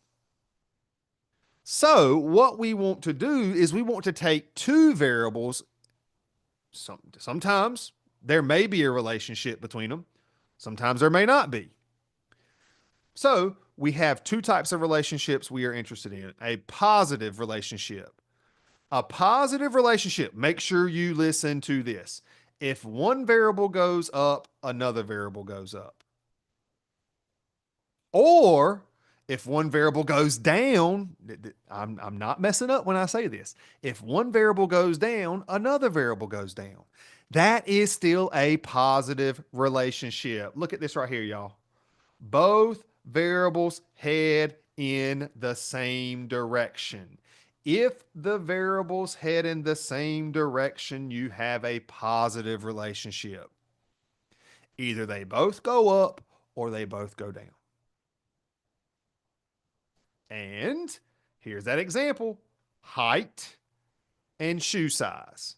So, what we want to do is we want to take 2 variables. Sometimes there may be a relationship between them, sometimes there may not be. So, we have 2 types of relationships we are interested in. A positive relationship. A positive relationship, make sure you listen to this. If one variable goes up, another variable goes up. Or If one variable goes down, I'm not messing up when I say this. If one variable goes down, another variable goes down. That is still a positive relationship. Look at this right here, y'all. Both variables head in the same direction. If the variables head in the same direction, you have a positive relationship. Either they both go up or they both go down. And here's that example: height and shoe size.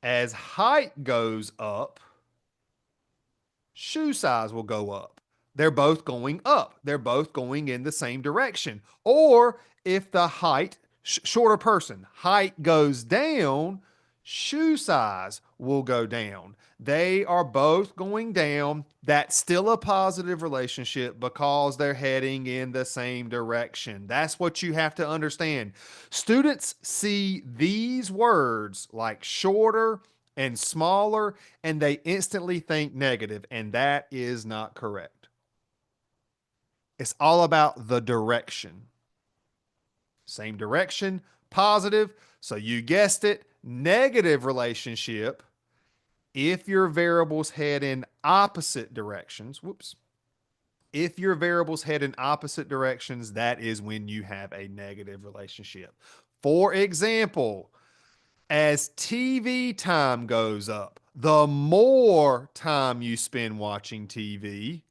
As height goes up, shoe size will go up. They're both going up. They're both going in the same direction. Or if the height, shorter person, height goes down, shoe size will go down. They are both going down. That's still a positive relationship because they're heading in the same direction. That's what you have to understand. Students see these words like shorter and smaller, and they instantly think negative, and that is not correct. It's all about the direction. Same direction, positive. So you guessed it, negative relationship if your variables head in opposite directions. Whoops. If your variables head in opposite directions, that is when you have a negative relationship. For example, as TV time goes up, the more time you spend watching TV,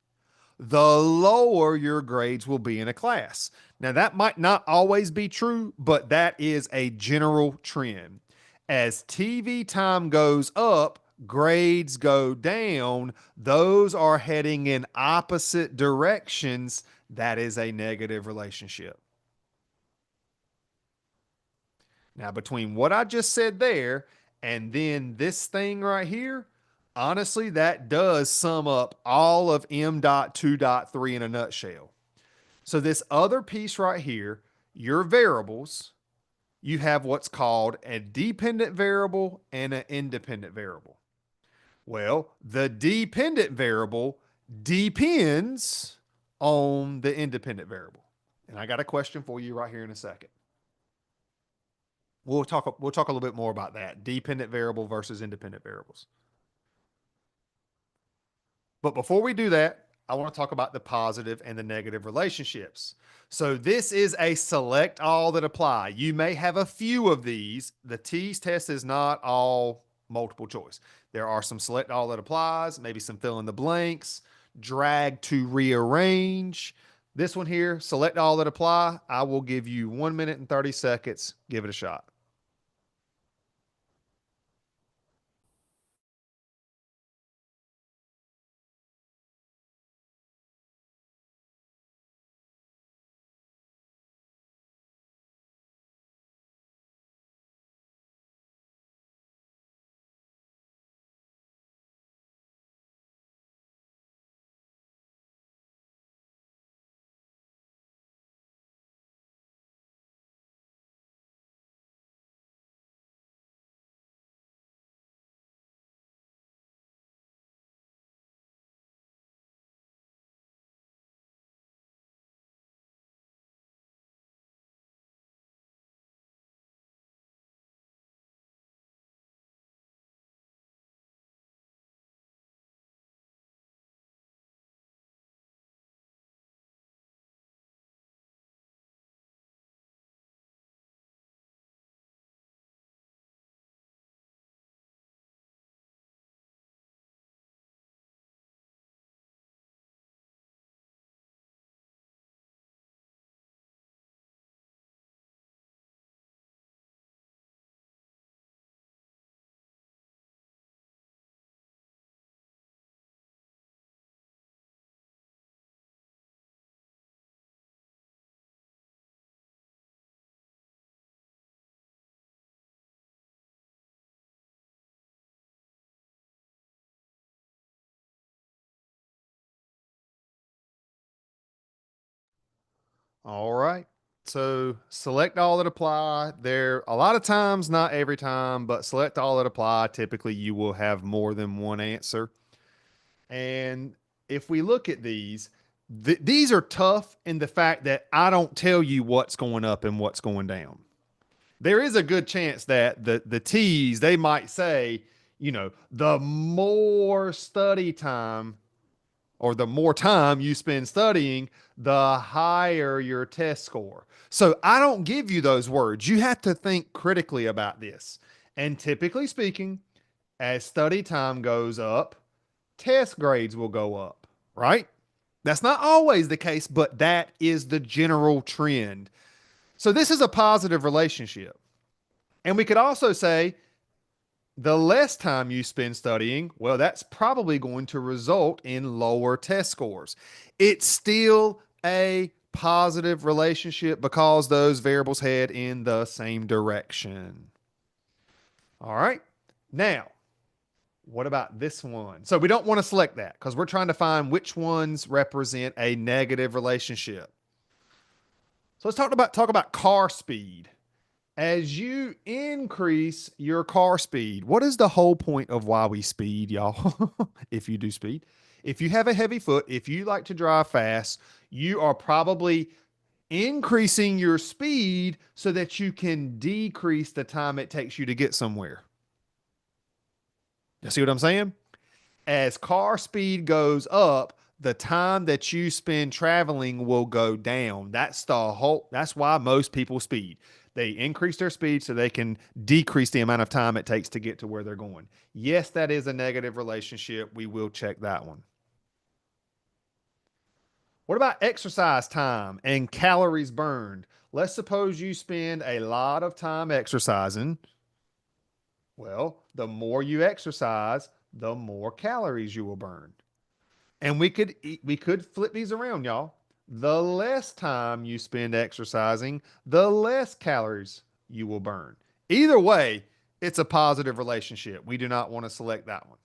the lower your grades will be in a class. Now, that might not always be true, but that is a general trend. As TV time goes up, grades go down. Those are heading in opposite directions. That is a negative relationship. Now, between what I just said there and then this thing right here, honestly, that does sum up all of M.2.3 in a nutshell. So, this other piece right here, your variables, you have what's called a dependent variable and an independent variable. Well, the dependent variable depends on the independent variable. And I got a question for you right here in a second. We'll talk a little bit more about that. Dependent variable versus independent variables. But before we do that, I want to talk about the positive and the negative relationships. So this is a select all that apply. You may have a few of these. The TEAS test is not all multiple choice. There are some select all that applies, maybe some fill in the blanks, drag to rearrange. This one here, select all that apply. I will give you 1 minute and 30 seconds. Give it a shot. All right. So select all that apply. There, a lot of times, not every time, but select all that apply. Typically, you will have more than one answer. And if we look at these, these are tough in the fact that I don't tell you what's going up and what's going down. There is a good chance that the TEAS, they might say, the more study time or the more time you spend studying, the higher your test score. So I don't give you those words. You have to think critically about this. And typically speaking, as study time goes up, test grades will go up, right? That's not always the case, but that is the general trend. So this is a positive relationship. And we could also say the less time you spend studying, well, that's probably going to result in lower test scores. It's still a positive relationship because those variables head in the same direction. All right. Now, what about this one? So we don't want to select that because we're trying to find which ones represent a negative relationship. So let's talk about car speed. As you increase your car speed, what is the whole point of why we speed, y'all? If you do speed, if you have a heavy foot, if you like to drive fast, you are probably increasing your speed so that you can decrease the time it takes you to get somewhere. You see what I'm saying? As car speed goes up, the time that you spend traveling will go down. That's why most people speed. They increase their speed so they can decrease the amount of time it takes to get to where they're going. Yes, that is a negative relationship. We will check that one. What about exercise time and calories burned? Let's suppose you spend a lot of time exercising. Well, the more you exercise, the more calories you will burn. And we could flip these around, y'all. The less time you spend exercising, the less calories you will burn. Either way, it's a positive relationship. We do not want to select that one.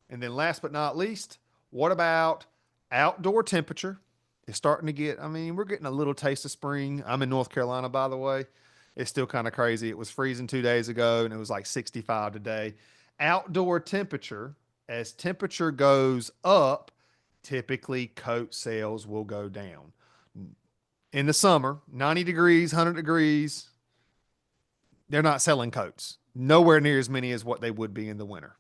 And then last but not least, what about outdoor temperature? It's starting to get, I mean, we're getting a little taste of spring. I'm in North Carolina, by the way. It's still kind of crazy. It was freezing 2 days ago and it was like 65 today. Outdoor temperature, as temperature goes up, typically coat sales will go down. In the summer, 90 degrees, 100 degrees, they're not selling coats. Nowhere near as many as what they would be in the winter.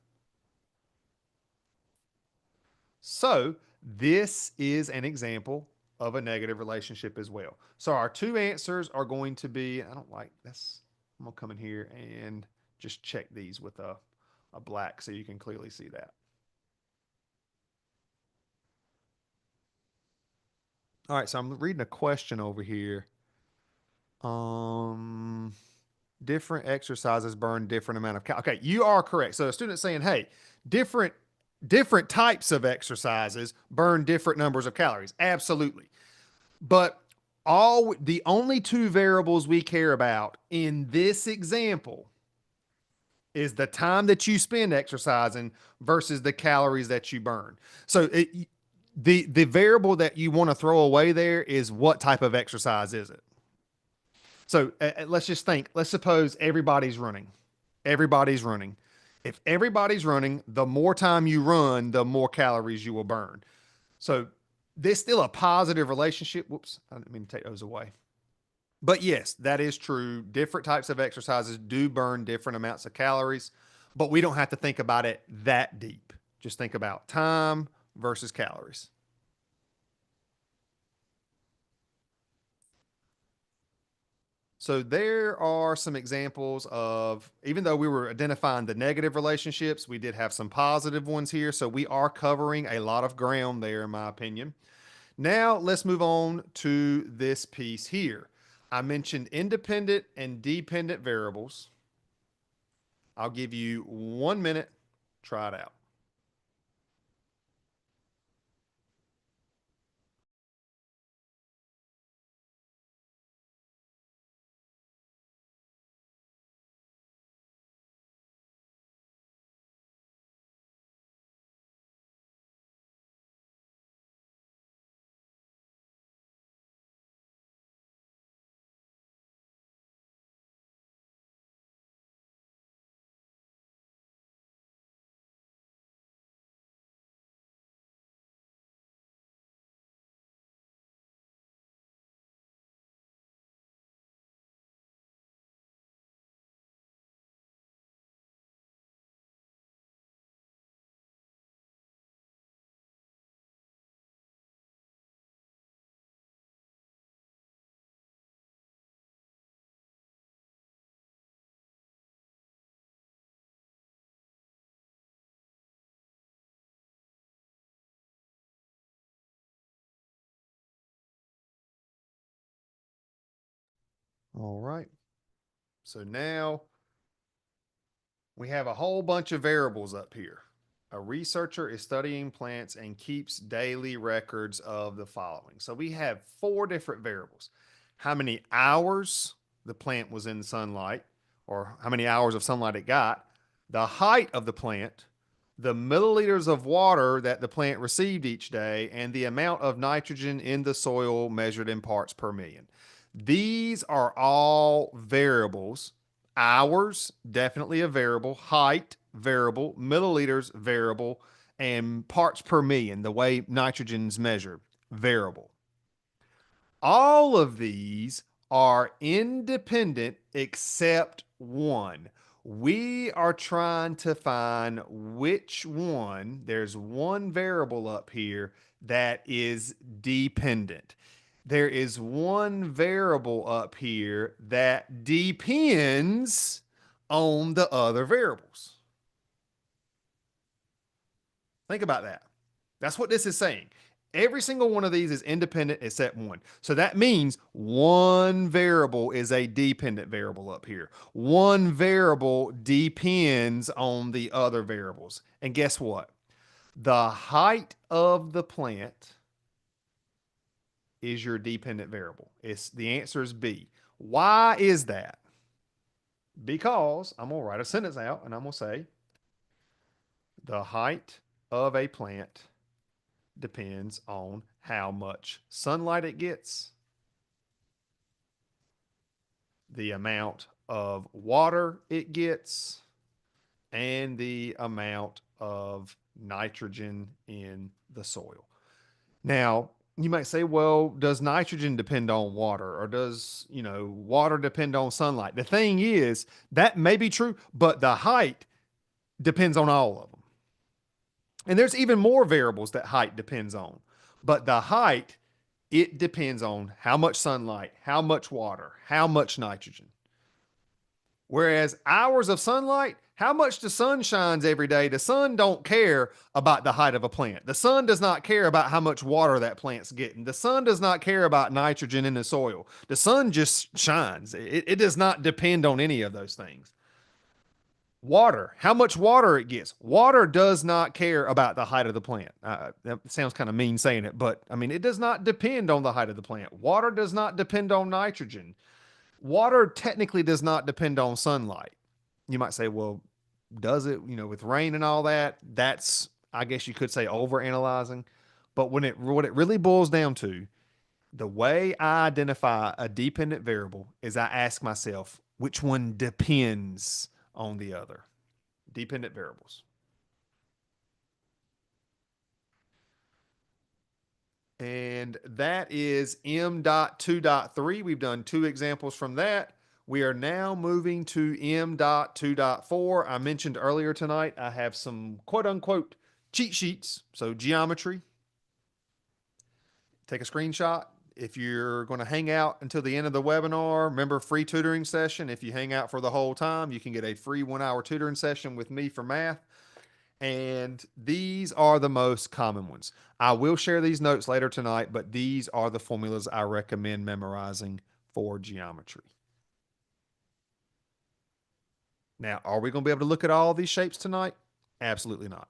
So this is an example of a negative relationship as well. So our two answers are going to be, I don't like this. I'm gonna come in here and just check these with a black so you can clearly see that. All right, so I'm reading a question over here. Um, Different exercises burn different amount of Okay, you are correct. So a student's saying, hey, different different types of exercises burn different numbers of calories. Absolutely. But all the only two variables we care about in this example is the time that you spend exercising versus the calories that you burn. So the variable that you want to throw away there is what type of exercise is it? So let's just think. Let's suppose everybody's running. Everybody's running. If everybody's running, the more time you run, the more calories you will burn. So there's still a positive relationship. Whoops, I didn't mean to take those away. But yes, that is true. Different types of exercises do burn different amounts of calories, but we don't have to think about it that deep. Just think about time versus calories. So there are some examples of, even though we were identifying the negative relationships, we did have some positive ones here. So we are covering a lot of ground there, in my opinion. Now let's move on to this piece here. I mentioned independent and dependent variables. I'll give you 1 minute. Try it out. All right. So now we have a whole bunch of variables up here. A researcher is studying plants and keeps daily records of the following. So we have four different variables: how many hours the plant was in sunlight, or how many hours of sunlight it got, the height of the plant, the milliliters of water that the plant received each day, and the amount of nitrogen in the soil measured in parts per million. These are all variables. Hours, definitely a variable. Height, variable. Milliliters, variable. And parts per million, the way nitrogen's measured, variable. All of these are independent except one. We are trying to find which one. There's one variable up here that is dependent. There is one variable up here that depends on the other variables. Think about that. That's what this is saying. Every single one of these is independent except one. So that means one variable is a dependent variable up here. One variable depends on the other variables. And guess what? The height of the plant is your dependent variable. It's the answer is B. Why is that? Because I'm going to write a sentence out and I'm going to say the height of a plant depends on how much sunlight it gets, the amount of water it gets, and the amount of nitrogen in the soil. Now, you might say, well, does nitrogen depend on water or does, water depend on sunlight? The thing is, that may be true, but the height depends on all of them. And there's even more variables that height depends on. But the height, it depends on how much sunlight, how much water, how much nitrogen. Whereas hours of sunlight, how much the sun shines every day, the sun don't care about the height of a plant. The sun does not care about how much water that plant's getting. The sun does not care about nitrogen in the soil. The sun just shines. It does not depend on any of those things. Water, how much water it gets. Water does not care about the height of the plant. That sounds kind of mean saying it, but I mean, it does not depend on the height of the plant. Water does not depend on nitrogen. Water technically does not depend on sunlight. You might say, well, does it, with rain and all that? That's, I guess you could say, over analyzing. But what it really boils down to, the way I identify a dependent variable is I ask myself, which one depends on the other? Dependent variables. And that is M.2.3. We've done two examples from that. We are now moving to M.2.4. I mentioned earlier tonight, I have some quote unquote cheat sheets. So geometry, take a screenshot. If you're going to hang out until the end of the webinar, remember, free tutoring session. If you hang out for the whole time, you can get a free 1 hour tutoring session with me for math. And these are the most common ones. I will share these notes later tonight, but these are the formulas I recommend memorizing for geometry. Now, are we going to be able to look at all these shapes tonight? Absolutely not.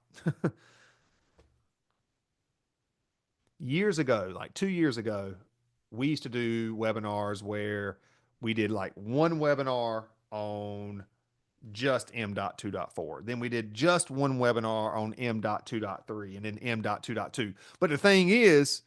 Years ago, like 2 years ago, we used to do webinars where we did like one webinar on just M.2.4. Then we did just one webinar on M.2.3 and then M.2.2. But the thing is,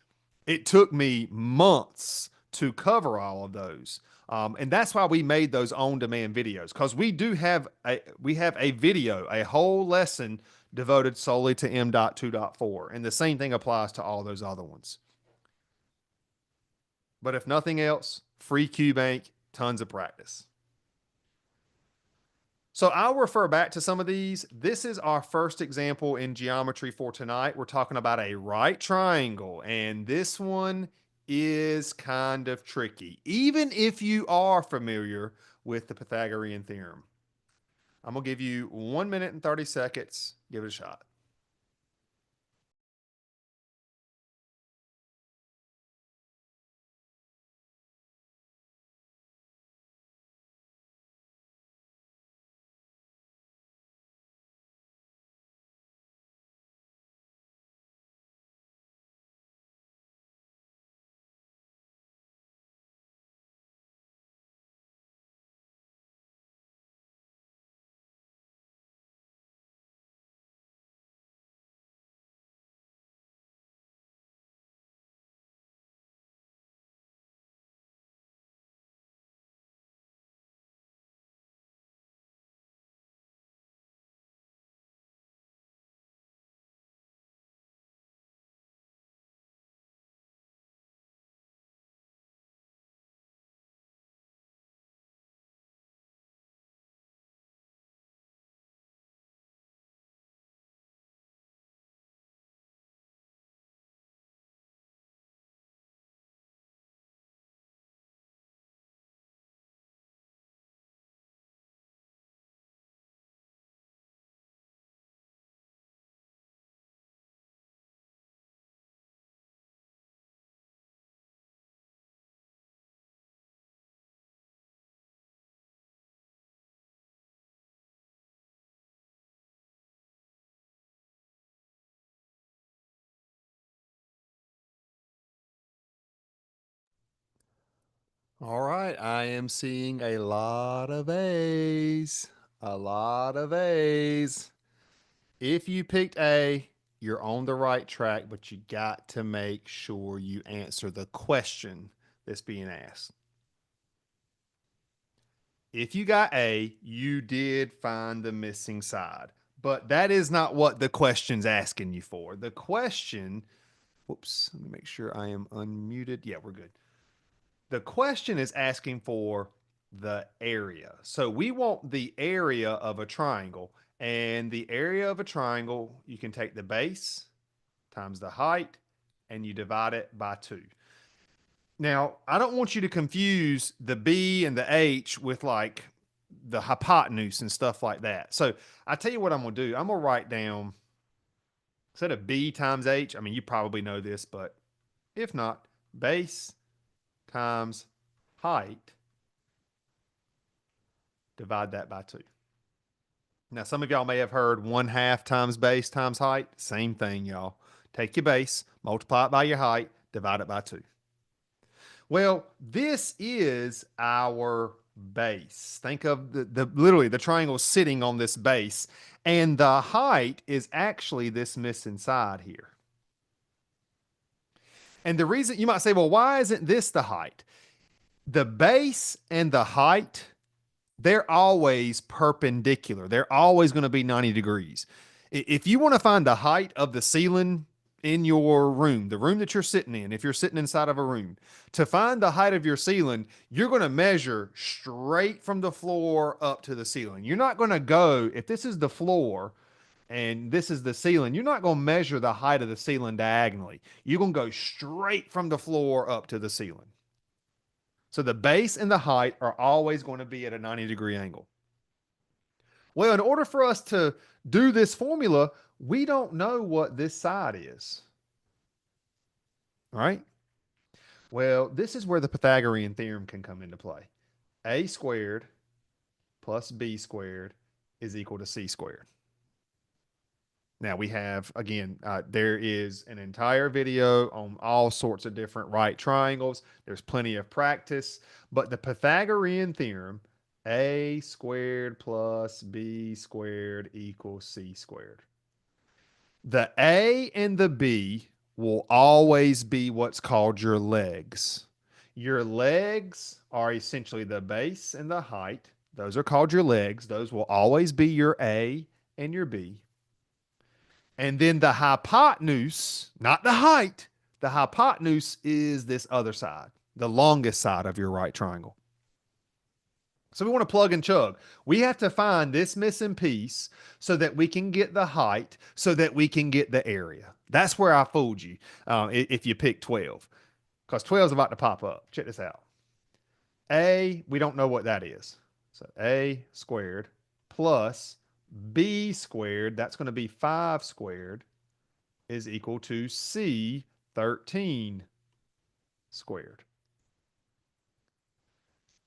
it took me months to cover all of those. And that's why we made those on-demand videos, because we have a video, a whole lesson devoted solely to M.2.4. And the same thing applies to all those other ones. But if nothing else, free QBank, tons of practice. So I'll refer back to some of these. This is our first example in geometry for tonight. We're talking about a right triangle, and this one is kind of tricky, even if you are familiar with the Pythagorean theorem. I'm going to give you 1 minute and 30 seconds. Give it a shot. All right, I am seeing a lot of A's. A lot of A's. If you picked A, you're on the right track, but you got to make sure you answer the question that's being asked. If you got A, you did find the missing side, but that is not what the question's asking you for. The question, whoops, let me make sure I am unmuted. Yeah, we're good. The question is asking for the area. So we want the area of a triangle. And the area of a triangle, you can take the base times the height and you divide it by 2. Now, I don't want you to confuse the B and the H with like the hypotenuse and stuff like that. So I tell you what I'm going to do. I'm going to write down instead of B times H. I mean, you probably know this, but if not, base times height, divide that by 2. Now, some of y'all may have heard 1/2 times base times height. Same thing, y'all. Take your base, multiply it by your height, divide it by 2. Well, this is our base. Think of the literally the triangle sitting on this base, and the height is actually this missing side here. And the reason you might say, well, why isn't this the height? The base and the height, they're always perpendicular. They're always going to be 90 degrees. If you want to find the height of the ceiling in your room, the room that you're sitting in, if you're sitting inside of a room, to find the height of your ceiling, you're going to measure straight from the floor up to the ceiling. You're not going to go, if this is the floor and this is the ceiling, you're not going to measure the height of the ceiling diagonally. You're going to go straight from the floor up to the ceiling. So the base and the height are always going to be at a 90-degree angle. Well, in order for us to do this formula, we don't know what this side is. All right. Well, this is where the Pythagorean theorem can come into play. A squared plus B squared is equal to C squared. Now we have, again, there is an entire video on all sorts of different right triangles. There's plenty of practice, but the Pythagorean theorem, A squared plus B squared equals C squared. The A and the B will always be what's called your legs. Your legs are essentially the base and the height. Those are called your legs. Those will always be your A and your B. And then the hypotenuse, not the height, the hypotenuse is this other side, the longest side of your right triangle. So we want to plug and chug. We have to find this missing piece so that we can get the height, so that we can get the area. That's where I fooled you if you pick 12, because 12 is about to pop up. Check this out. A, we don't know what that is. So A squared plus B squared, that's going to be 5 squared, is equal to C 13 squared.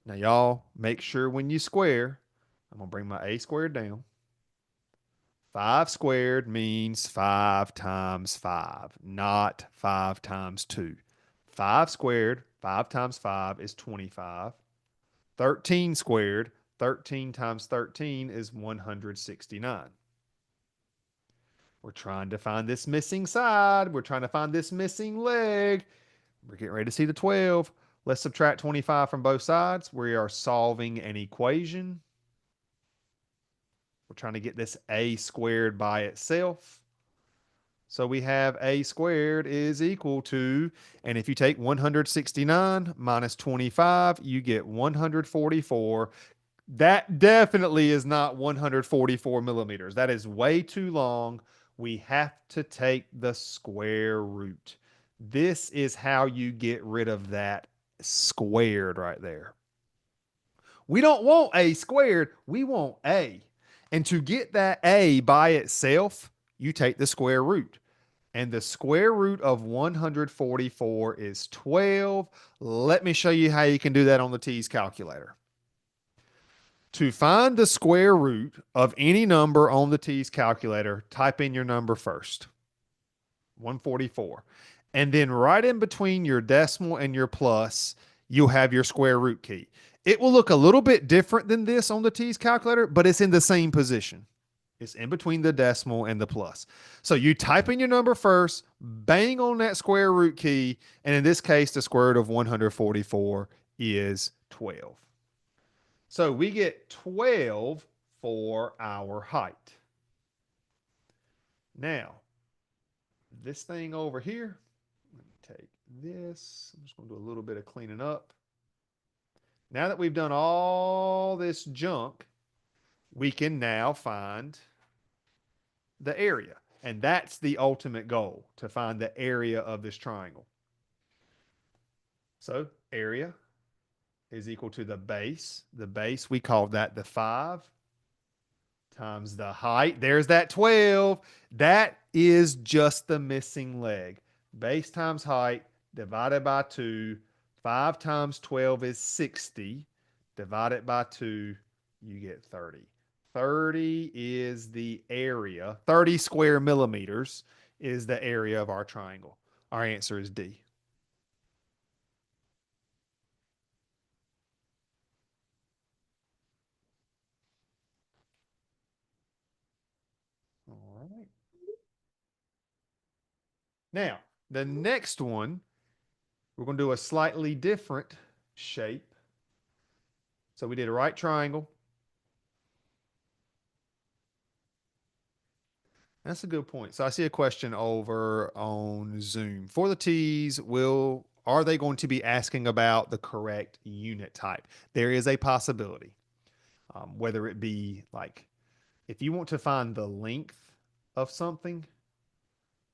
Now, y'all, make sure when you square, I'm going to bring my A squared down. 5 squared means 5 times 5, not 5 times 2. 5 squared, 5 times 5 is 25. 13 squared, 13 times 13 is 169. We're trying to find this missing side. We're trying to find this missing leg. We're getting ready to see the 12. Let's subtract 25 from both sides. We are solving an equation. We're trying to get this A squared by itself. So we have A squared is equal to, and if you take 169 minus 25, you get 144. That definitely is not 144 millimeters. That is way too long. We have to take the square root. This is how you get rid of that squared right there. We don't want A squared. We want A. And to get that A by itself, you take the square root. And the square root of 144 is 12. Let me show you how you can do that on the TEAS calculator. To find the square root of any number on the TEAS calculator, type in your number first, 144. And then right in between your decimal and your plus, you'll have your square root key. It will look a little bit different than this on the TEAS calculator, but it's in the same position. It's in between the decimal and the plus. So you type in your number first, bang on that square root key, and in this case, the square root of 144 is 12. So we get 12 for our height. Now, this thing over here, let me take this. I'm just going to do a little bit of cleaning up. Now that we've done all this junk, we can now find the area. And that's the ultimate goal, to find the area of this triangle. So area is equal to the base. The base, we call that the 5 times the height. There's that 12. That is just the missing leg. Base times height divided by 2. 5 times 12 is 60. Divided by 2, you get 30. 30 is the area. 30 square millimeters is the area of our triangle. Our answer is D. All right. Now, the next one, we're going to do a slightly different shape. So we did a right triangle. That's a good point. So I see a question over on Zoom. For the TEAS, are they going to be asking about the correct unit type? There is a possibility, whether it be like if you want to find the length of something,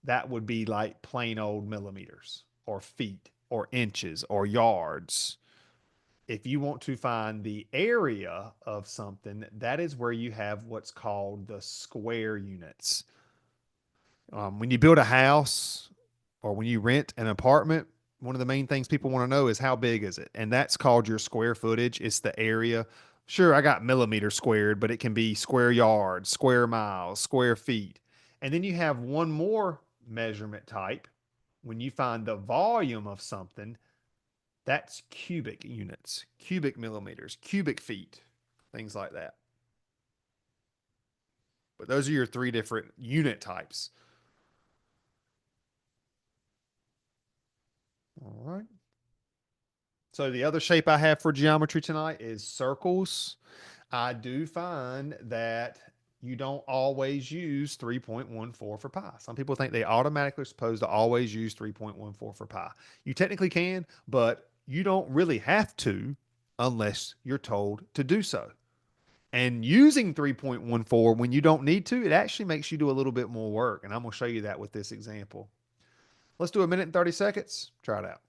that would be like plain old millimeters or feet or inches or yards. If you want to find the area of something, that is where you have what's called the square units. When you build a house or when you rent an apartment, one of the main things people want to know is how big is it? And that's called your square footage. It's the area. Sure, I got millimeter squared, but it can be square yards, square miles, square feet. And then you have one more measurement type. When you find the volume of something, that's cubic units, cubic millimeters, cubic feet, things like that. But those are your three different unit types. All right. So the other shape I have for geometry tonight is circles. I do find that you don't always use 3.14 for pi. Some people think they automatically are supposed to always use 3.14 for pi. You technically can, but you don't really have to unless you're told to do so. And using 3.14 when you don't need to, it actually makes you do a little bit more work. And I'm going to show you that with this example. Let's do a minute and 30 seconds. Try it out.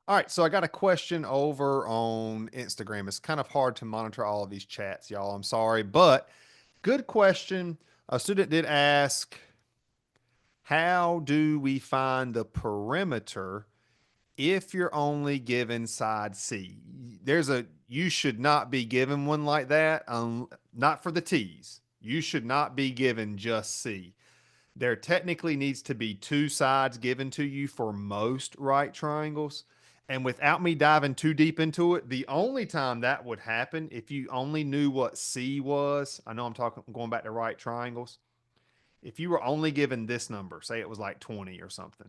All right, so I got a question over on Instagram. It's kind of hard to monitor all of these chats, y'all. I'm sorry, but good question. A student did ask, How do we find the perimeter if you're only given side C? You should not be given one like that, not for the T's. You should not be given just C. There technically needs to be two sides given to you for most right triangles. And without me diving too deep into it, the only time that would happen if you only knew what C was, I know I'm going back to right triangles. If you were only given this number, say it was like 20 or something,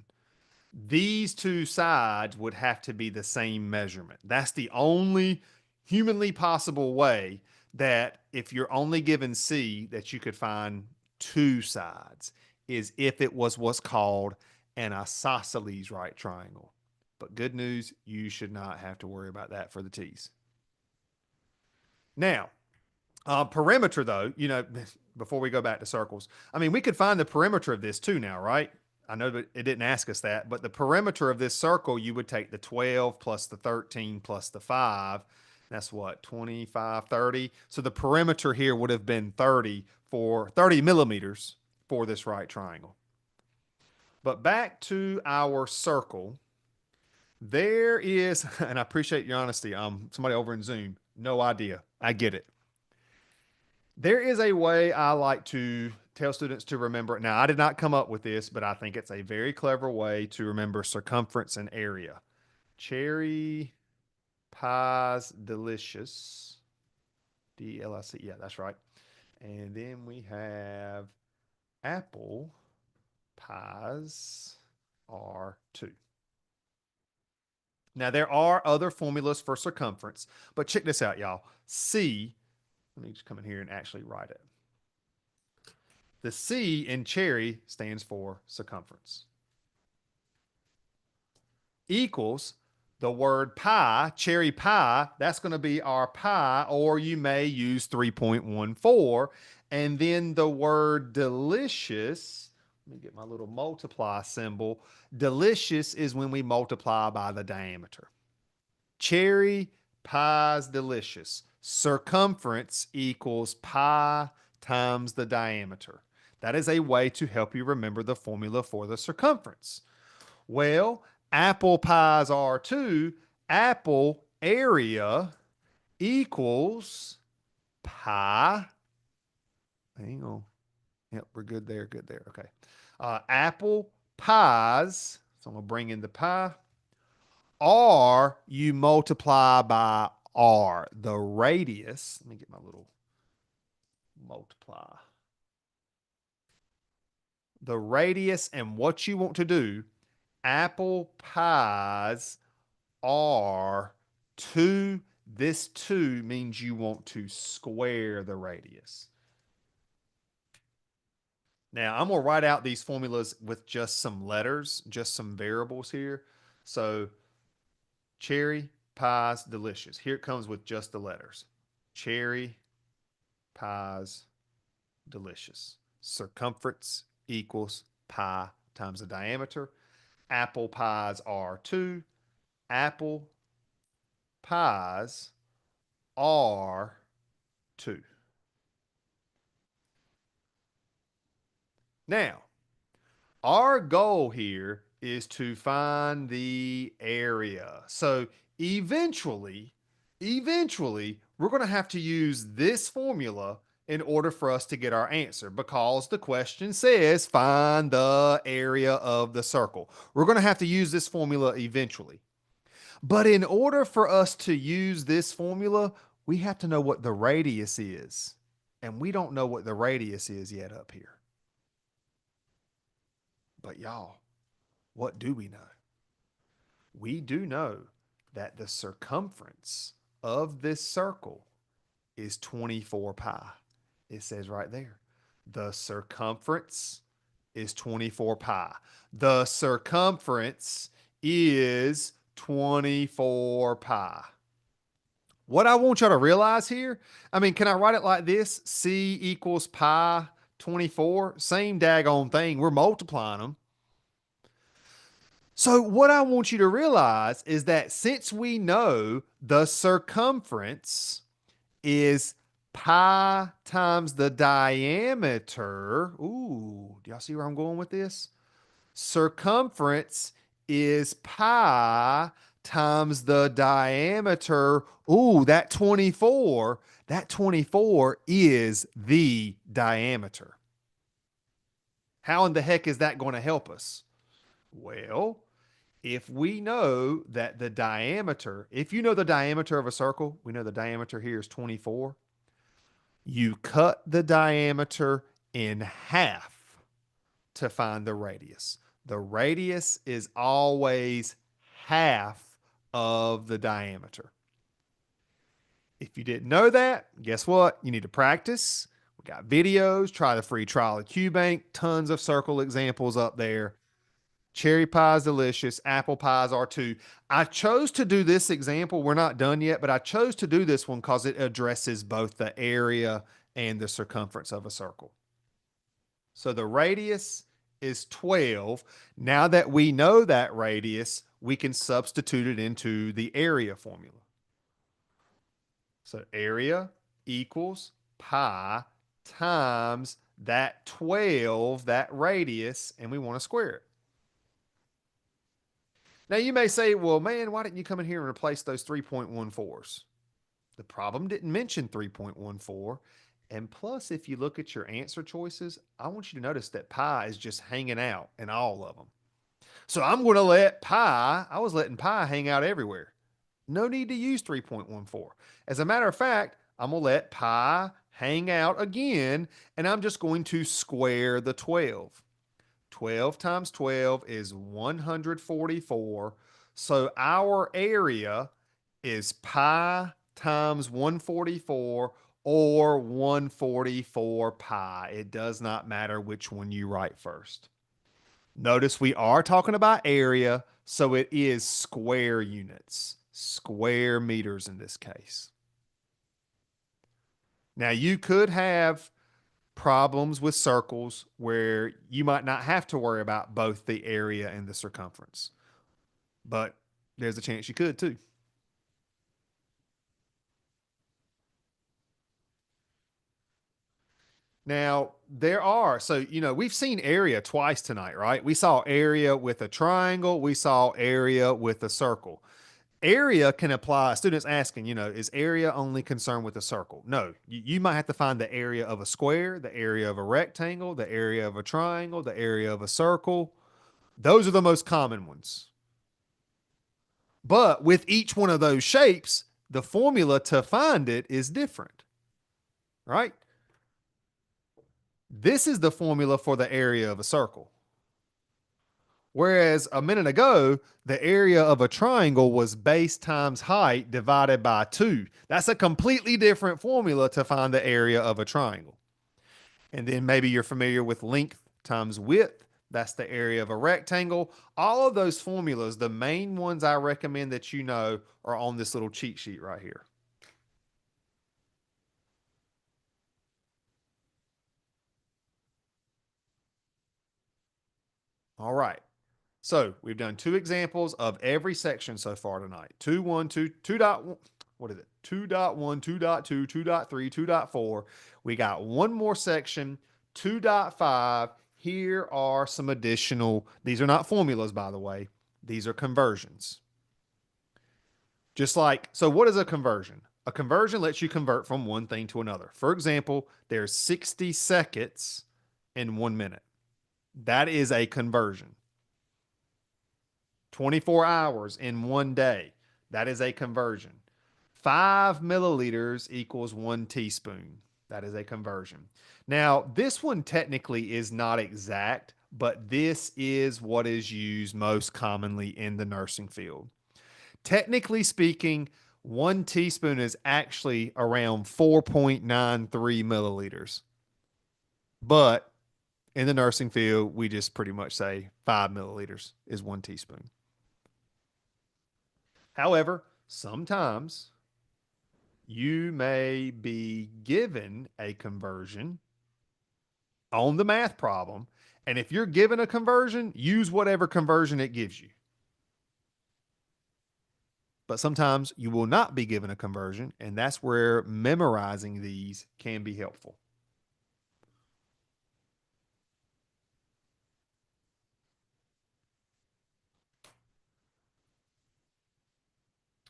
these two sides would have to be the same measurement. That's the only humanly possible way that if you're only given C that you could find two sides is if it was what's called an isosceles right triangle. But good news, you should not have to worry about that for the T's. Now, perimeter though, before we go back to circles, I mean, we could find the perimeter of this too now, right? I know that it didn't ask us that, but the perimeter of this circle, you would take the 12 plus the 13 plus the 5. That's what, 25, 30. So the perimeter here would have been 30 millimeters for this right triangle. But back to our circle, there is, and I appreciate your honesty. Somebody over in Zoom, no idea. I get it. There is a way I like to tell students to remember. Now, I did not come up with this, but I think it's a very clever way to remember circumference and area. Cherry pies delicious. DLIC. Yeah, that's right. And then we have apple pies are two. Now, there are other formulas for circumference, but check this out, y'all. C, let me just come in here and actually write it. The C in cherry stands for circumference. Equals the word pi, cherry pie, that's going to be our pi, or you may use 3.14. And then the word delicious, let me get my little multiply symbol. Delicious is when we multiply by the diameter. Cherry pie's delicious. Circumference equals pi times the diameter. That is a way to help you remember the formula for the circumference. Well, apple pies are two. Apple area equals pi. Hang on. Yep, we're good there. Good there. Okay. Apple pies. So I'm going to bring in the pi. R, you multiply by R, the radius. Let me get my little multiply. The radius and what you want to do, apple pies are 2. This 2 means you want to square the radius. Now, I'm going to write out these formulas with just some letters, just some variables here. So, cherry pies delicious. Here it comes with just the letters. Cherry pies delicious. Circumference equals pi times the diameter. Apple pies are 2. Apple pies are 2. Now, our goal here is to find the area. So eventually, we're going to have to use this formula in order for us to get our answer because the question says find the area of the circle. We're going to have to use this formula eventually. But in order for us to use this formula, we have to know what the radius is. And we don't know what the radius is yet up here. But y'all, what do we know? We do know that the circumference of this circle is 24 pi. It says right there, the circumference is 24 pi. The circumference is 24 pi. What I want y'all to realize here, I mean, can I write it like this? C equals pi 24, same daggone thing. We're multiplying them. So what I want you to realize is that since we know the circumference is pi times the diameter, ooh, do y'all see where I'm going with this? Circumference is pi times the diameter. Ooh, that 24, that 24 is the diameter. How in the heck is that going to help us? Well, if we know that the diameter, if you know the diameter of a circle, we know the diameter here is 24. You cut the diameter in half to find the radius. The radius is always half of the diameter. If you didn't know that, guess what? You need to practice. We got videos, try the free trial of QBank, tons of circle examples up there. Cherry pie is delicious. Apple pies are too. I chose to do this example. We're not done yet, but I chose to do this one because it addresses both the area and the circumference of a circle. So the radius is 12. Now that we know that radius, we can substitute it into the area formula. So area equals pi times that 12, that radius, and we want to square it. Now you may say, well, man, why didn't you come in here and replace those 3.14s? The problem didn't mention 3.14. And plus, if you look at your answer choices, I want you to notice that pi is just hanging out in all of them. So I'm going to let pi, I was letting pi hang out everywhere. No need to use 3.14. As a matter of fact, I'm going to let pi hang out again, and I'm just going to square the 12. 12 times 12 is 144. So our area is pi times 144 or 144 pi. It does not matter which one you write first. Notice we are talking about area, so it is square units, square meters in this case. Now you could have problems with circles where you might not have to worry about both the area and the circumference, but there's a chance you could too. Now, we've seen area twice tonight, right? We saw area with a triangle, we saw area with a circle. Area can apply. Students asking, is area only concerned with a circle? No, you might have to find the area of a square, the area of a rectangle, the area of a triangle, the area of a circle. Those are the most common ones. But with each one of those shapes, the formula to find it is different, right? This is the formula for the area of a circle. Whereas a minute ago, the area of a triangle was base times height divided by 2. That's a completely different formula to find the area of a triangle. And then maybe you're familiar with length times width. That's the area of a rectangle. All of those formulas, the main ones I recommend that you know are on this little cheat sheet right here. All right. So we've done 2 examples of every section so far tonight. 2.1, 2.1, what is it? 2.1, 2.2, 2.3, 2.4. We got one more section, 2.5. Here are some additional, these are not formulas, by the way. These are conversions. Just like, so what is a conversion? A conversion lets you convert from one thing to another. For example, there's 60 seconds in 1 minute. That is a conversion. 24 hours in 1 day. That is a conversion. 5 milliliters equals 1 teaspoon. That is a conversion. Now, this one technically is not exact, but this is what is used most commonly in the nursing field. Technically speaking, 1 teaspoon is actually around 4.93 milliliters. But in the nursing field, we just pretty much say 5 milliliters is 1 teaspoon. However, sometimes you may be given a conversion on the math problem. And if you're given a conversion, use whatever conversion it gives you. But sometimes you will not be given a conversion, and that's where memorizing these can be helpful.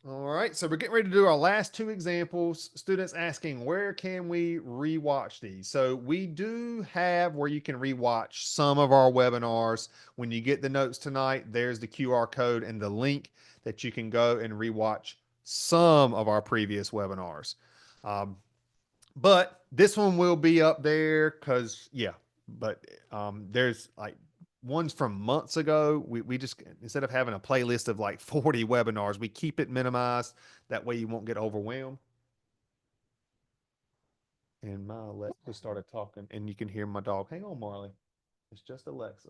All right, so we're getting ready to do our last two examples. Students asking, where can we rewatch these? So we do have where you can rewatch some of our webinars. When you get the notes tonight, there's the QR code and the link that you can go and rewatch some of our previous webinars. Um, but this one will be up there because yeah, but there's like ones from months ago. We just, instead of having a playlist of like 40 webinars, we keep it minimized. That way you won't get overwhelmed. And my Alexa started talking, and you can hear my dog. Hang on, Marley. It's just Alexa.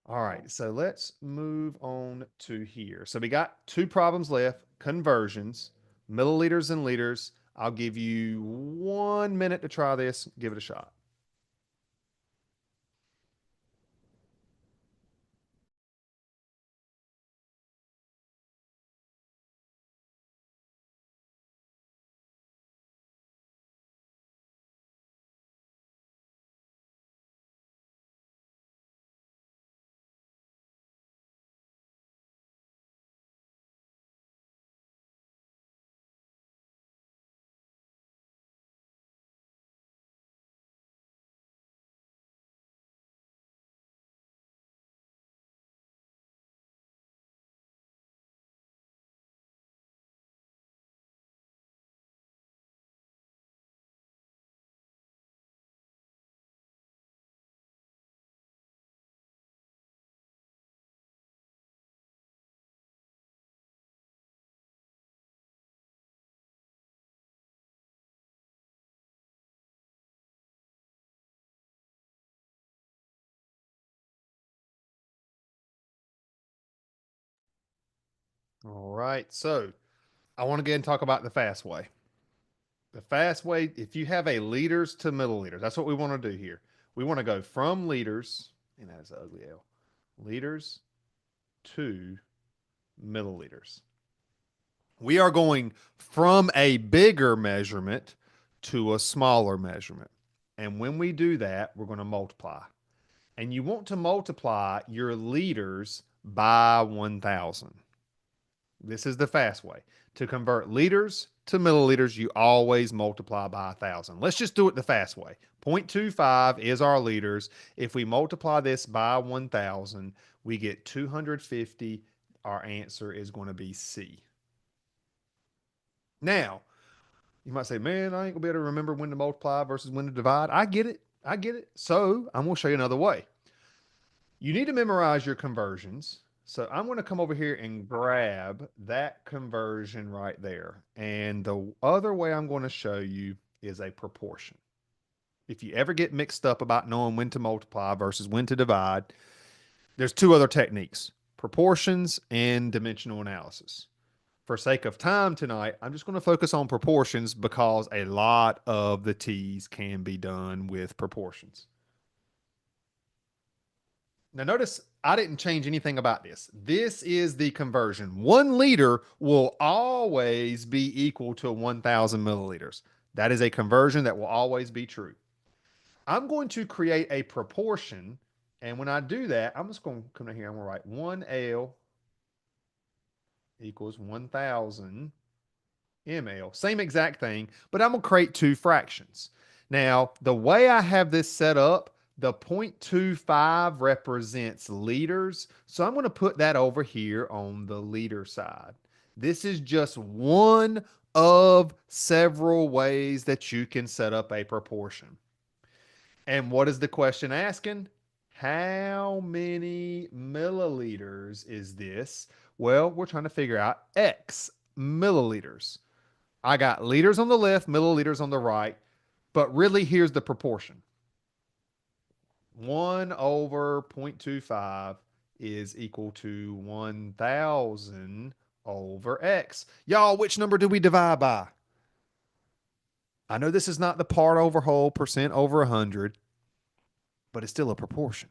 All right, so let's move on to here. So we got two problems left: conversions, milliliters and liters. I'll give you 1 minute to try this. Give it a shot. All right. So I want to go ahead and talk about the fast way. The fast way, if you have a liters to milliliters, that's what we want to do here. We want to go from liters, and that is an ugly L, liters to milliliters. We are going from a bigger measurement to a smaller measurement. And when we do that, we're going to multiply. And you want to multiply your liters by 1,000. This is the fast way. To convert liters to milliliters, you always multiply by 1,000. Let's just do it the fast way. 0.25 is our liters. If we multiply this by 1,000, we get 250. Our answer is going to be C. Now, you might say, man, I ain't gonna be able to remember when to multiply versus when to divide. I get it. I get it. So I'm gonna show you another way. You need to memorize your conversions. So I'm going to come over here and grab that conversion right there. And the other way I'm going to show you is a proportion. If you ever get mixed up about knowing when to multiply versus when to divide, there's two other techniques: proportions and dimensional analysis. For sake of time tonight, I'm just going to focus on proportions because a lot of the T's can be done with proportions. Now, notice I didn't change anything about this. This is the conversion. 1 liter will always be equal to 1,000 milliliters. That is a conversion that will always be true. I'm going to create a proportion. And when I do that, I'm just going to come down here. I'm going to write 1L equals 1,000 ml. Same exact thing, but I'm going to create two fractions. Now, the way I have this set up, the 0.25 represents liters. So I'm going to put that over here on the liter side. This is just one of several ways that you can set up a proportion. And what is the question asking? How many milliliters is this? Well, we're trying to figure out X milliliters. I got liters on the left, milliliters on the right, but really here's the proportion. 1 over 0.25 is equal to 1,000 over X. Y'all, which number do we divide by? I know this is not the part over whole, percent over 100, but it's still a proportion.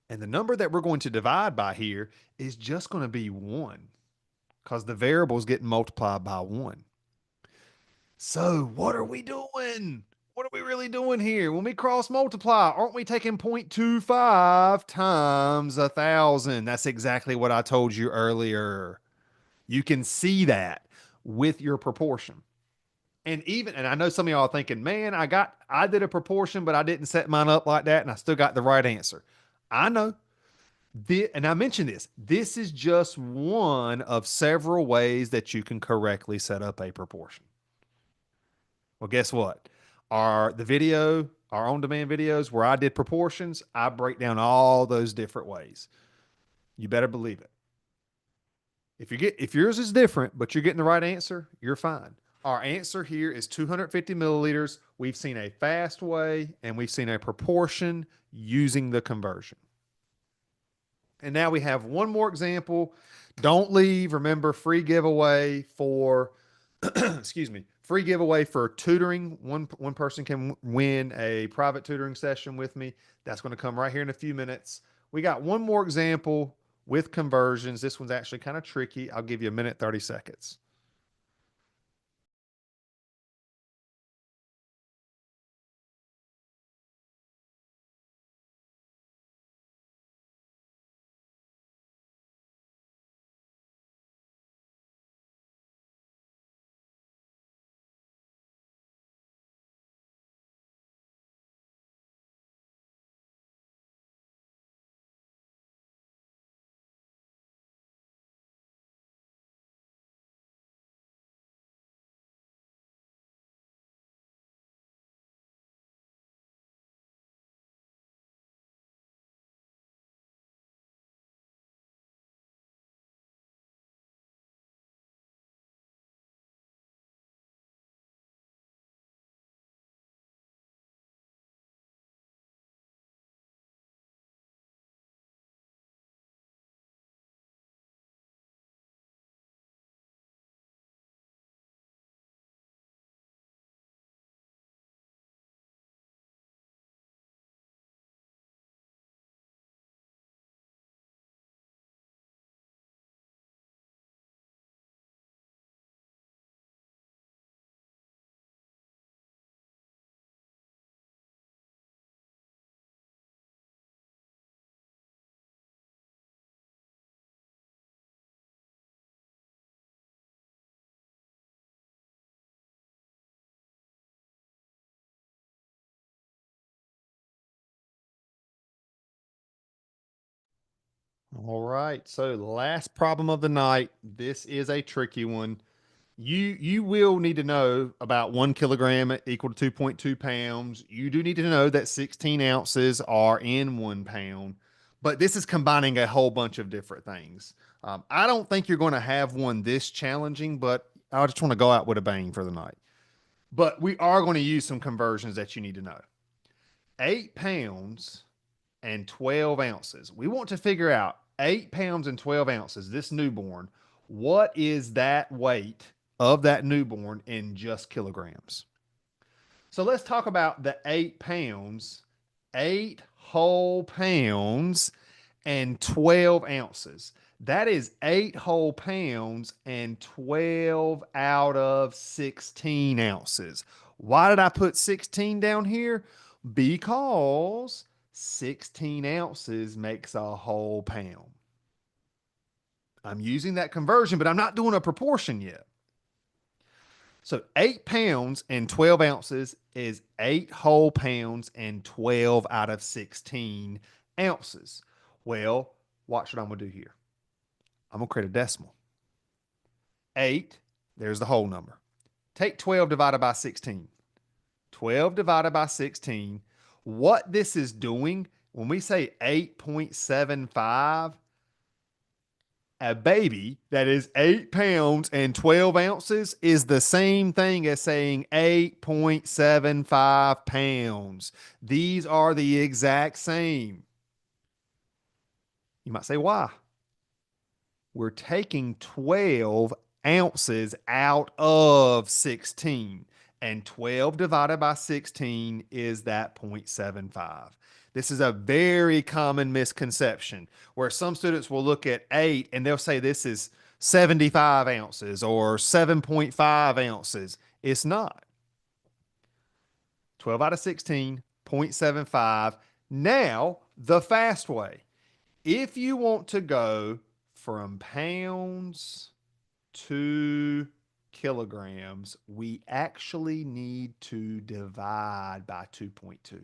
And the number that we're going to divide by here is just going to be 1 because the variable is getting multiplied by 1. So what are we doing? What are we really doing here? When we cross multiply, aren't we taking 0.25 times 1,000? That's exactly what I told you earlier. You can see that with your proportion. And I know some of y'all are thinking, man, I did a proportion, but I didn't set mine up like that, and I still got the right answer. I know. And I mentioned this. This is just one of several ways that you can correctly set up a proportion. Well, guess what? Our on-demand videos where I did proportions, I break down all those different ways. You better believe it. If yours is different, but you're getting the right answer, you're fine. Our answer here is 250 milliliters. We've seen a fast way and we've seen a proportion using the conversion. And now we have one more example. Don't leave. Remember, free giveaway for, excuse me, free giveaway for tutoring. One person can win a private tutoring session with me. That's going to come right here in a few minutes. We got one more example with conversions. This one's actually kind of tricky. I'll give you a minute, 30 seconds. All right. So last problem of the night. This is a tricky one. You will need to know about 1 kilogram equal to 2.2 pounds. You do need to know that 16 ounces are in 1 pound, but this is combining a whole bunch of different things. I don't think you're going to have one this challenging, but I just want to go out with a bang for the night. But we are going to use some conversions that you need to know. 8 pounds and 12 ounces. We want to figure out 8 pounds and 12 ounces, this newborn, what is that weight of that newborn in just kilograms? So let's talk about the 8 pounds, 8 whole pounds, and 12 ounces. That is 8 whole pounds and 12 out of 16 ounces. Why did I put 16 down here? Because 16 ounces makes a whole pound. I'm using that conversion, but I'm not doing a proportion yet. So 8 pounds and 12 ounces is 8 whole pounds and 12 out of 16 ounces. Well, watch what I'm going to do here. I'm going to create a decimal. 8, there's the whole number. Take 12 divided by 16. 12 divided by 16. What this is doing, when we say 8.75, a baby that is 8 pounds and 12 ounces is the same thing as saying 8.75 pounds. These are the exact same. You might say, why? We're taking 12 ounces out of 16, and 12 divided by 16 is that 0.75. This is a very common misconception where some students will look at 8 and they'll say this is 75 ounces or 7.5 ounces. It's not. 12 out of 16, 0.75. Now, the fast way. If you want to go from pounds to kilograms, we actually need to divide by 2.2.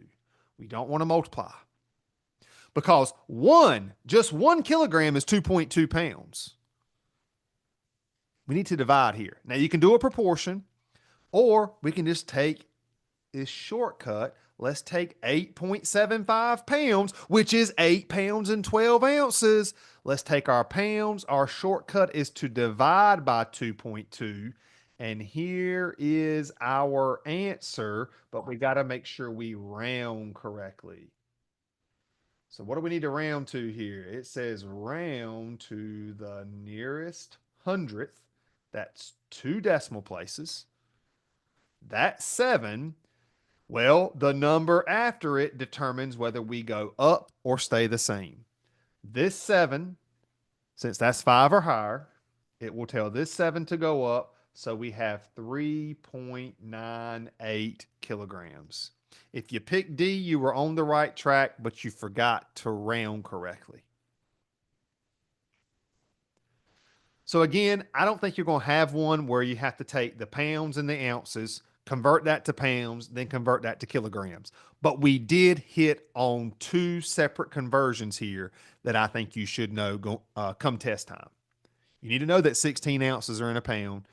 We don't want to multiply because just 1 kilogram is 2.2 pounds. We need to divide here. Now you can do a proportion, or we can just take this shortcut. Let's take 8.75 pounds, which is 8 pounds and 12 ounces. Let's take our pounds. Our shortcut is to divide by 2.2. And here is our answer, but we got to make sure we round correctly. So what do we need to round to here? It says round to the nearest hundredth. That's 2 decimal places. That's 7. Well, the number after it determines whether we go up or stay the same. This 7, since that's 5 or higher, it will tell this 7 to go up. So we have 3.98 kilograms. If you picked D, you were on the right track, but you forgot to round correctly. So again, I don't think you're going to have one where you have to take the pounds and the ounces, convert that to pounds, then convert that to kilograms. But we did hit on 2 separate conversions here that I think you should know come test time. You need to know that 16 ounces are in a pound.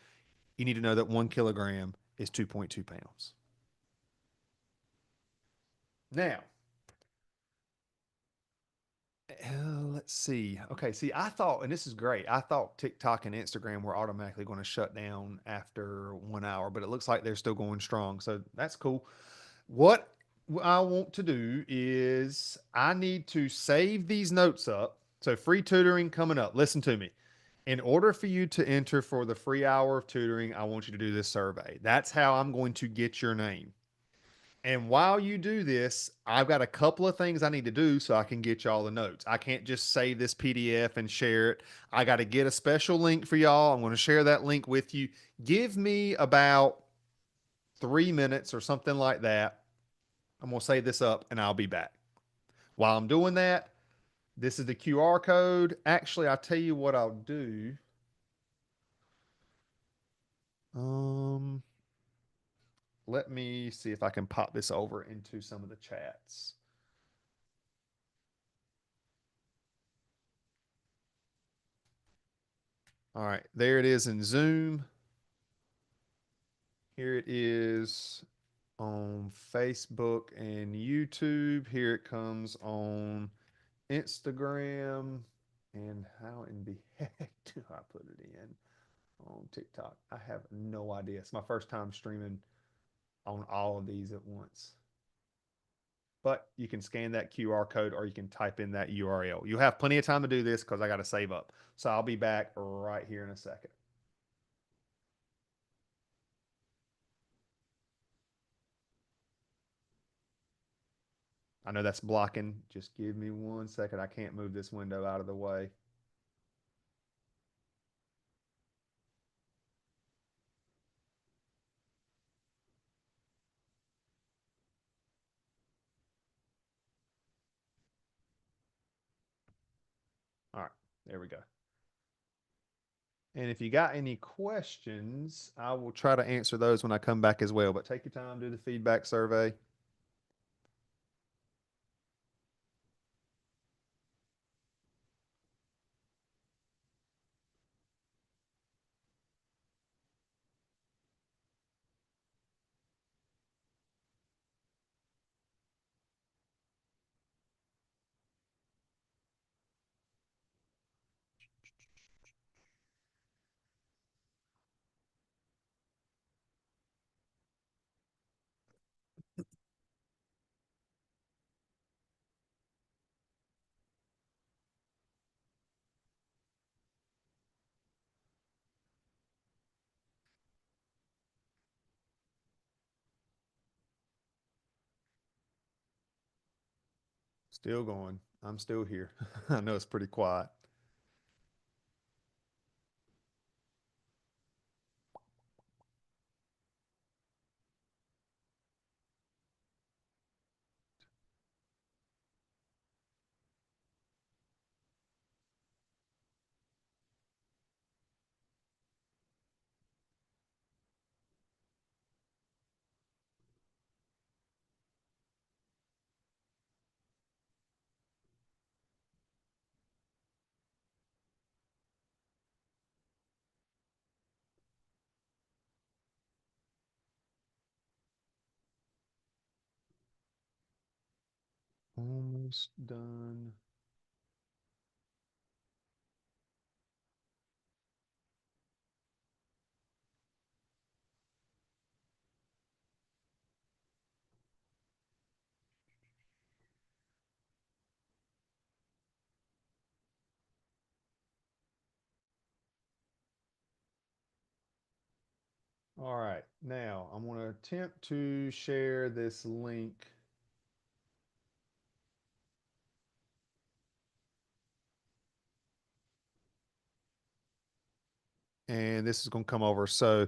You need to know that 1 kilogram is 2.2 pounds. Now, let's see. Okay, see, I thought, and this is great, I thought TikTok and Instagram were automatically going to shut down after 1 hour, but it looks like they're still going strong. So that's cool. What I want to do is I need to save these notes up. So free tutoring coming up. Listen to me. In order for you to enter for the free hour of tutoring, I want you to do this survey. That's how I'm going to get your name. And while you do this, I've got a couple of things I need to do so I can get y'all the notes. I can't just save this PDF and share it. I got to get a special link for y'all. I'm going to share that link with you. Give me about 3 minutes or something like that. I'm going to save this up and I'll be back. While I'm doing that, this is the QR code. Actually, I'll tell you what I'll do. Um, Let me see if I can pop this over into some of the chats. All right, there it is in Zoom. Here it is on Facebook and YouTube. Here it comes on Instagram. And how in the heck do I put it in on TikTok? I have no idea. It's my first time streaming on all of these at once. But you can scan that QR code or you can type in that URL. You'll have plenty of time to do this because I got to save up. So I'll be back right here in a second. I know that's blocking. Just give me 1 second. I can't move this window out of the way. All right, there we go. And if you got any questions, I will try to answer those when I come back as well. But take your time, do the feedback survey. Still going. I'm still here. I know it's pretty quiet. Almost done. All right, now I'm going to attempt to share this link. And this is going to come over. So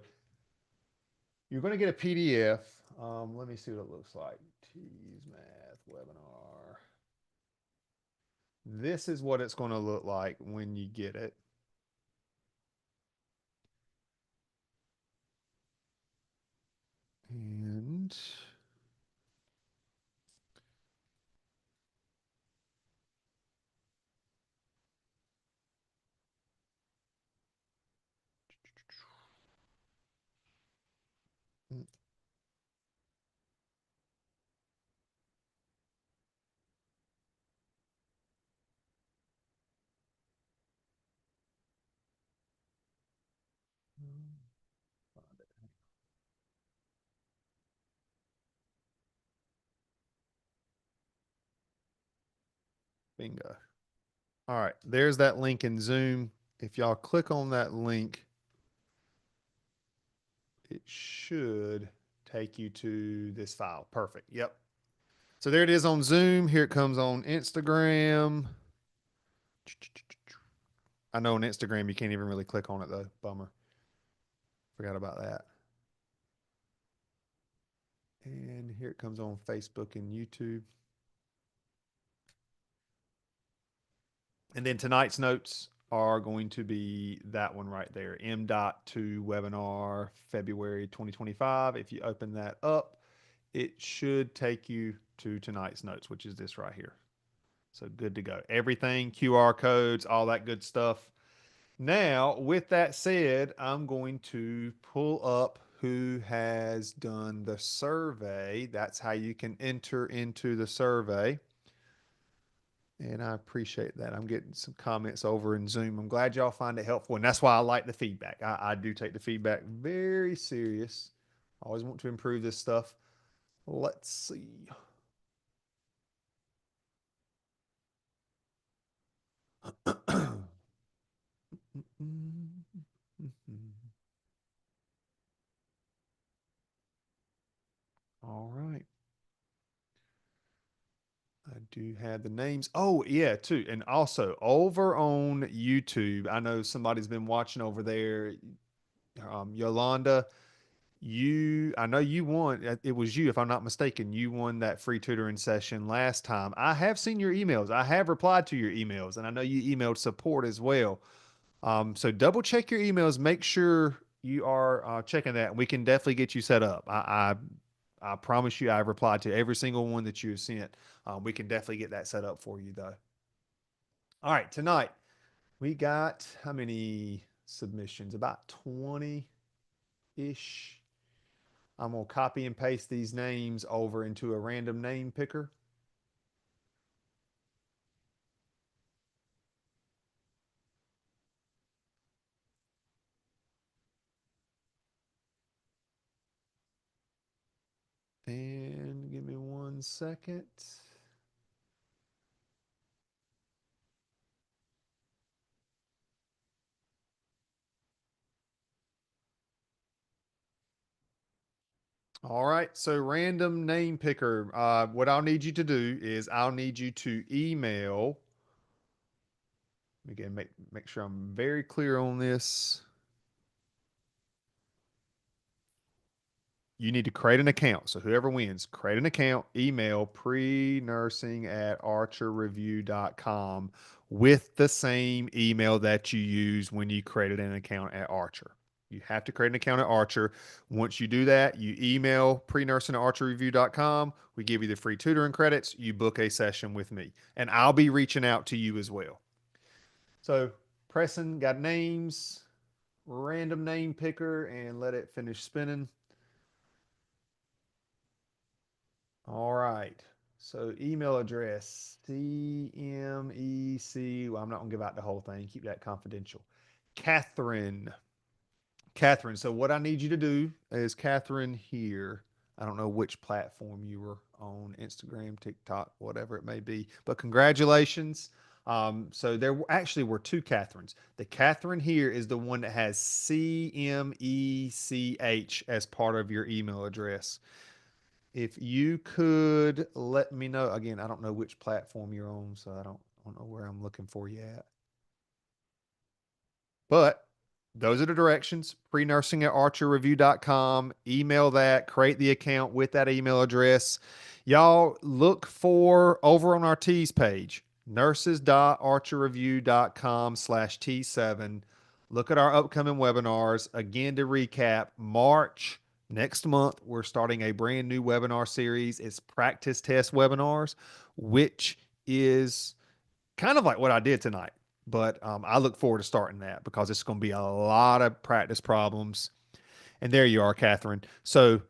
you're going to get a PDF. Let me see what it looks like. TEAS Math Webinar. This is what it's going to look like when you get it. And bingo. All right, there's that link in Zoom. If y'all click on that link, it should take you to this file. Perfect. Yep. So there it is on Zoom. Here it comes on Instagram. I know on Instagram you can't even really click on it though. Bummer. Forgot about that. And here it comes on Facebook and YouTube. And then tonight's notes are going to be that one right there, M.2 webinar, February 2025. If you open that up, it should take you to tonight's notes, which is this right here. So good to go. Everything, QR codes, all that good stuff. Now, with that said, I'm going to pull up who has done the survey. That's how you can enter into the survey. And I appreciate that. I'm getting some comments over in Zoom. I'm glad y'all find it helpful. And that's why I like the feedback. I do take the feedback very serious. I always want to improve this stuff. Let's see. All right. I do have the names. Oh, yeah, too. And also over on YouTube, I know somebody's been watching over there. Yolanda, I know you won. It was you, if I'm not mistaken. You won that free tutoring session last time. I have seen your emails. I have replied to your emails, and I know you emailed support as well. So double check your emails. Make sure you are checking that. We can definitely get you set up. I promise you, I've replied to every single one that you have sent. We can definitely get that set up for you, though. All right, tonight we got how many submissions? About 20 ish. I'm going to copy and paste these names over into a random name picker. And give me 1 second. All right. So random name picker. What I'll need you to do is I'll need you to email. Again, make sure I'm very clear on this. You need to create an account. So whoever wins, create an account, email pre-nursing at archerreview.com with the same email that you used when you created an account at Archer. You have to create an account at Archer. Once you do that, you email pre-nursing at archerreview.com. We give you the free tutoring credits. You book a session with me, and I'll be reaching out to you as well. So Preston got names, random name picker, and let it finish spinning. All right. So email address CMEC. Well, I'm not gonna give out the whole thing. Keep that confidential. Catherine. Catherine. So what I need you to do is Catherine here. I don't know which platform you were on, Instagram, TikTok, whatever it may be, but congratulations. So there actually were two Catherines. The Catherine here is the one that has CMECH as part of your email address. If you could let me know again, I don't know which platform you're on, so I don't know where I'm looking for you at. But those are the directions. Pre-nursing at archerreview.com. Email that, create the account with that email address. Y'all look for over on our TEAS page, nurses.archerreview.com/T7. Look at our upcoming webinars. Again, to recap, March next month, we're starting a brand new webinar series. It's practice test webinars, which is kind of like what I did tonight. But I look forward to starting that because it's going to be a lot of practice problems. And there you are, Catherine. So,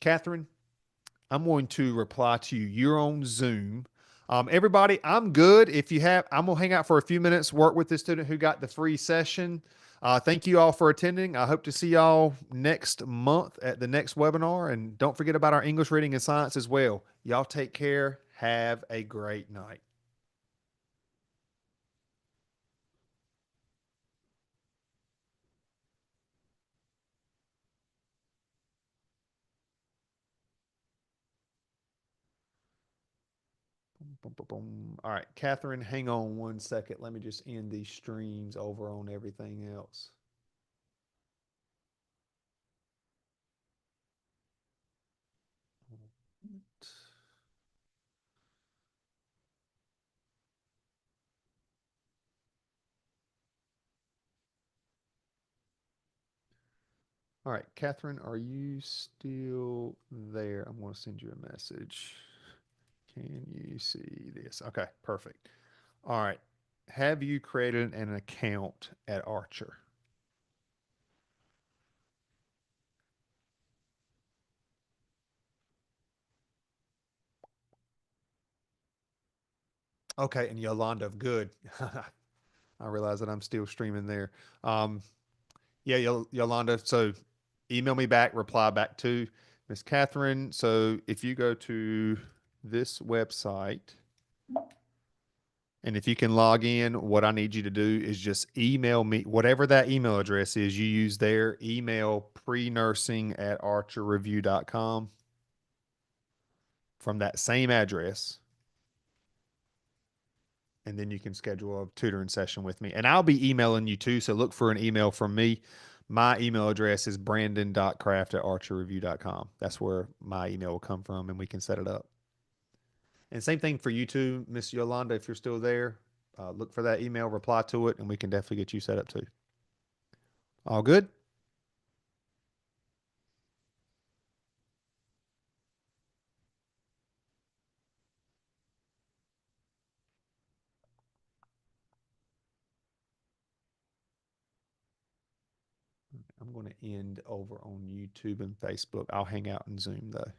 Catherine, I'm going to reply to you. You're on Zoom. Everybody, I'm good. If you have, I'm going to hang out for a few minutes, work with the student who got the free session. Thank you all for attending. I hope to see y'all next month at the next webinar. And don't forget about our English reading and science as well. Y'all take care. Have a great night. Boom, boom, boom. All right, Catherine, hang on 1 second. Let me just end these streams over on everything else. All right, Catherine, are you still there? I'm going to send you a message. Can you see this? Okay, perfect. All right. Have you created an account at Archer? Okay, and Yolanda, good. I realize that I'm still streaming there. Um, Yeah, Yolanda. So email me back, reply back to Miss Catherine. So if you go to this website and if you can log in, what I need you to do is just email me, whatever that email address is you use there, email pre-nursing at archerreview.com from that same address. And then you can schedule a tutoring session with me. And I'll be emailing you too. So look for an email from me. My email address is brandon.craft@archerreview.com. That's where my email will come from and we can set it up. And same thing for you too, Miss Yolanda, if you're still there. Look for that email, reply to it, and we can definitely get you set up too. All good? I'm going to end over on YouTube and Facebook. I'll hang out in Zoom though.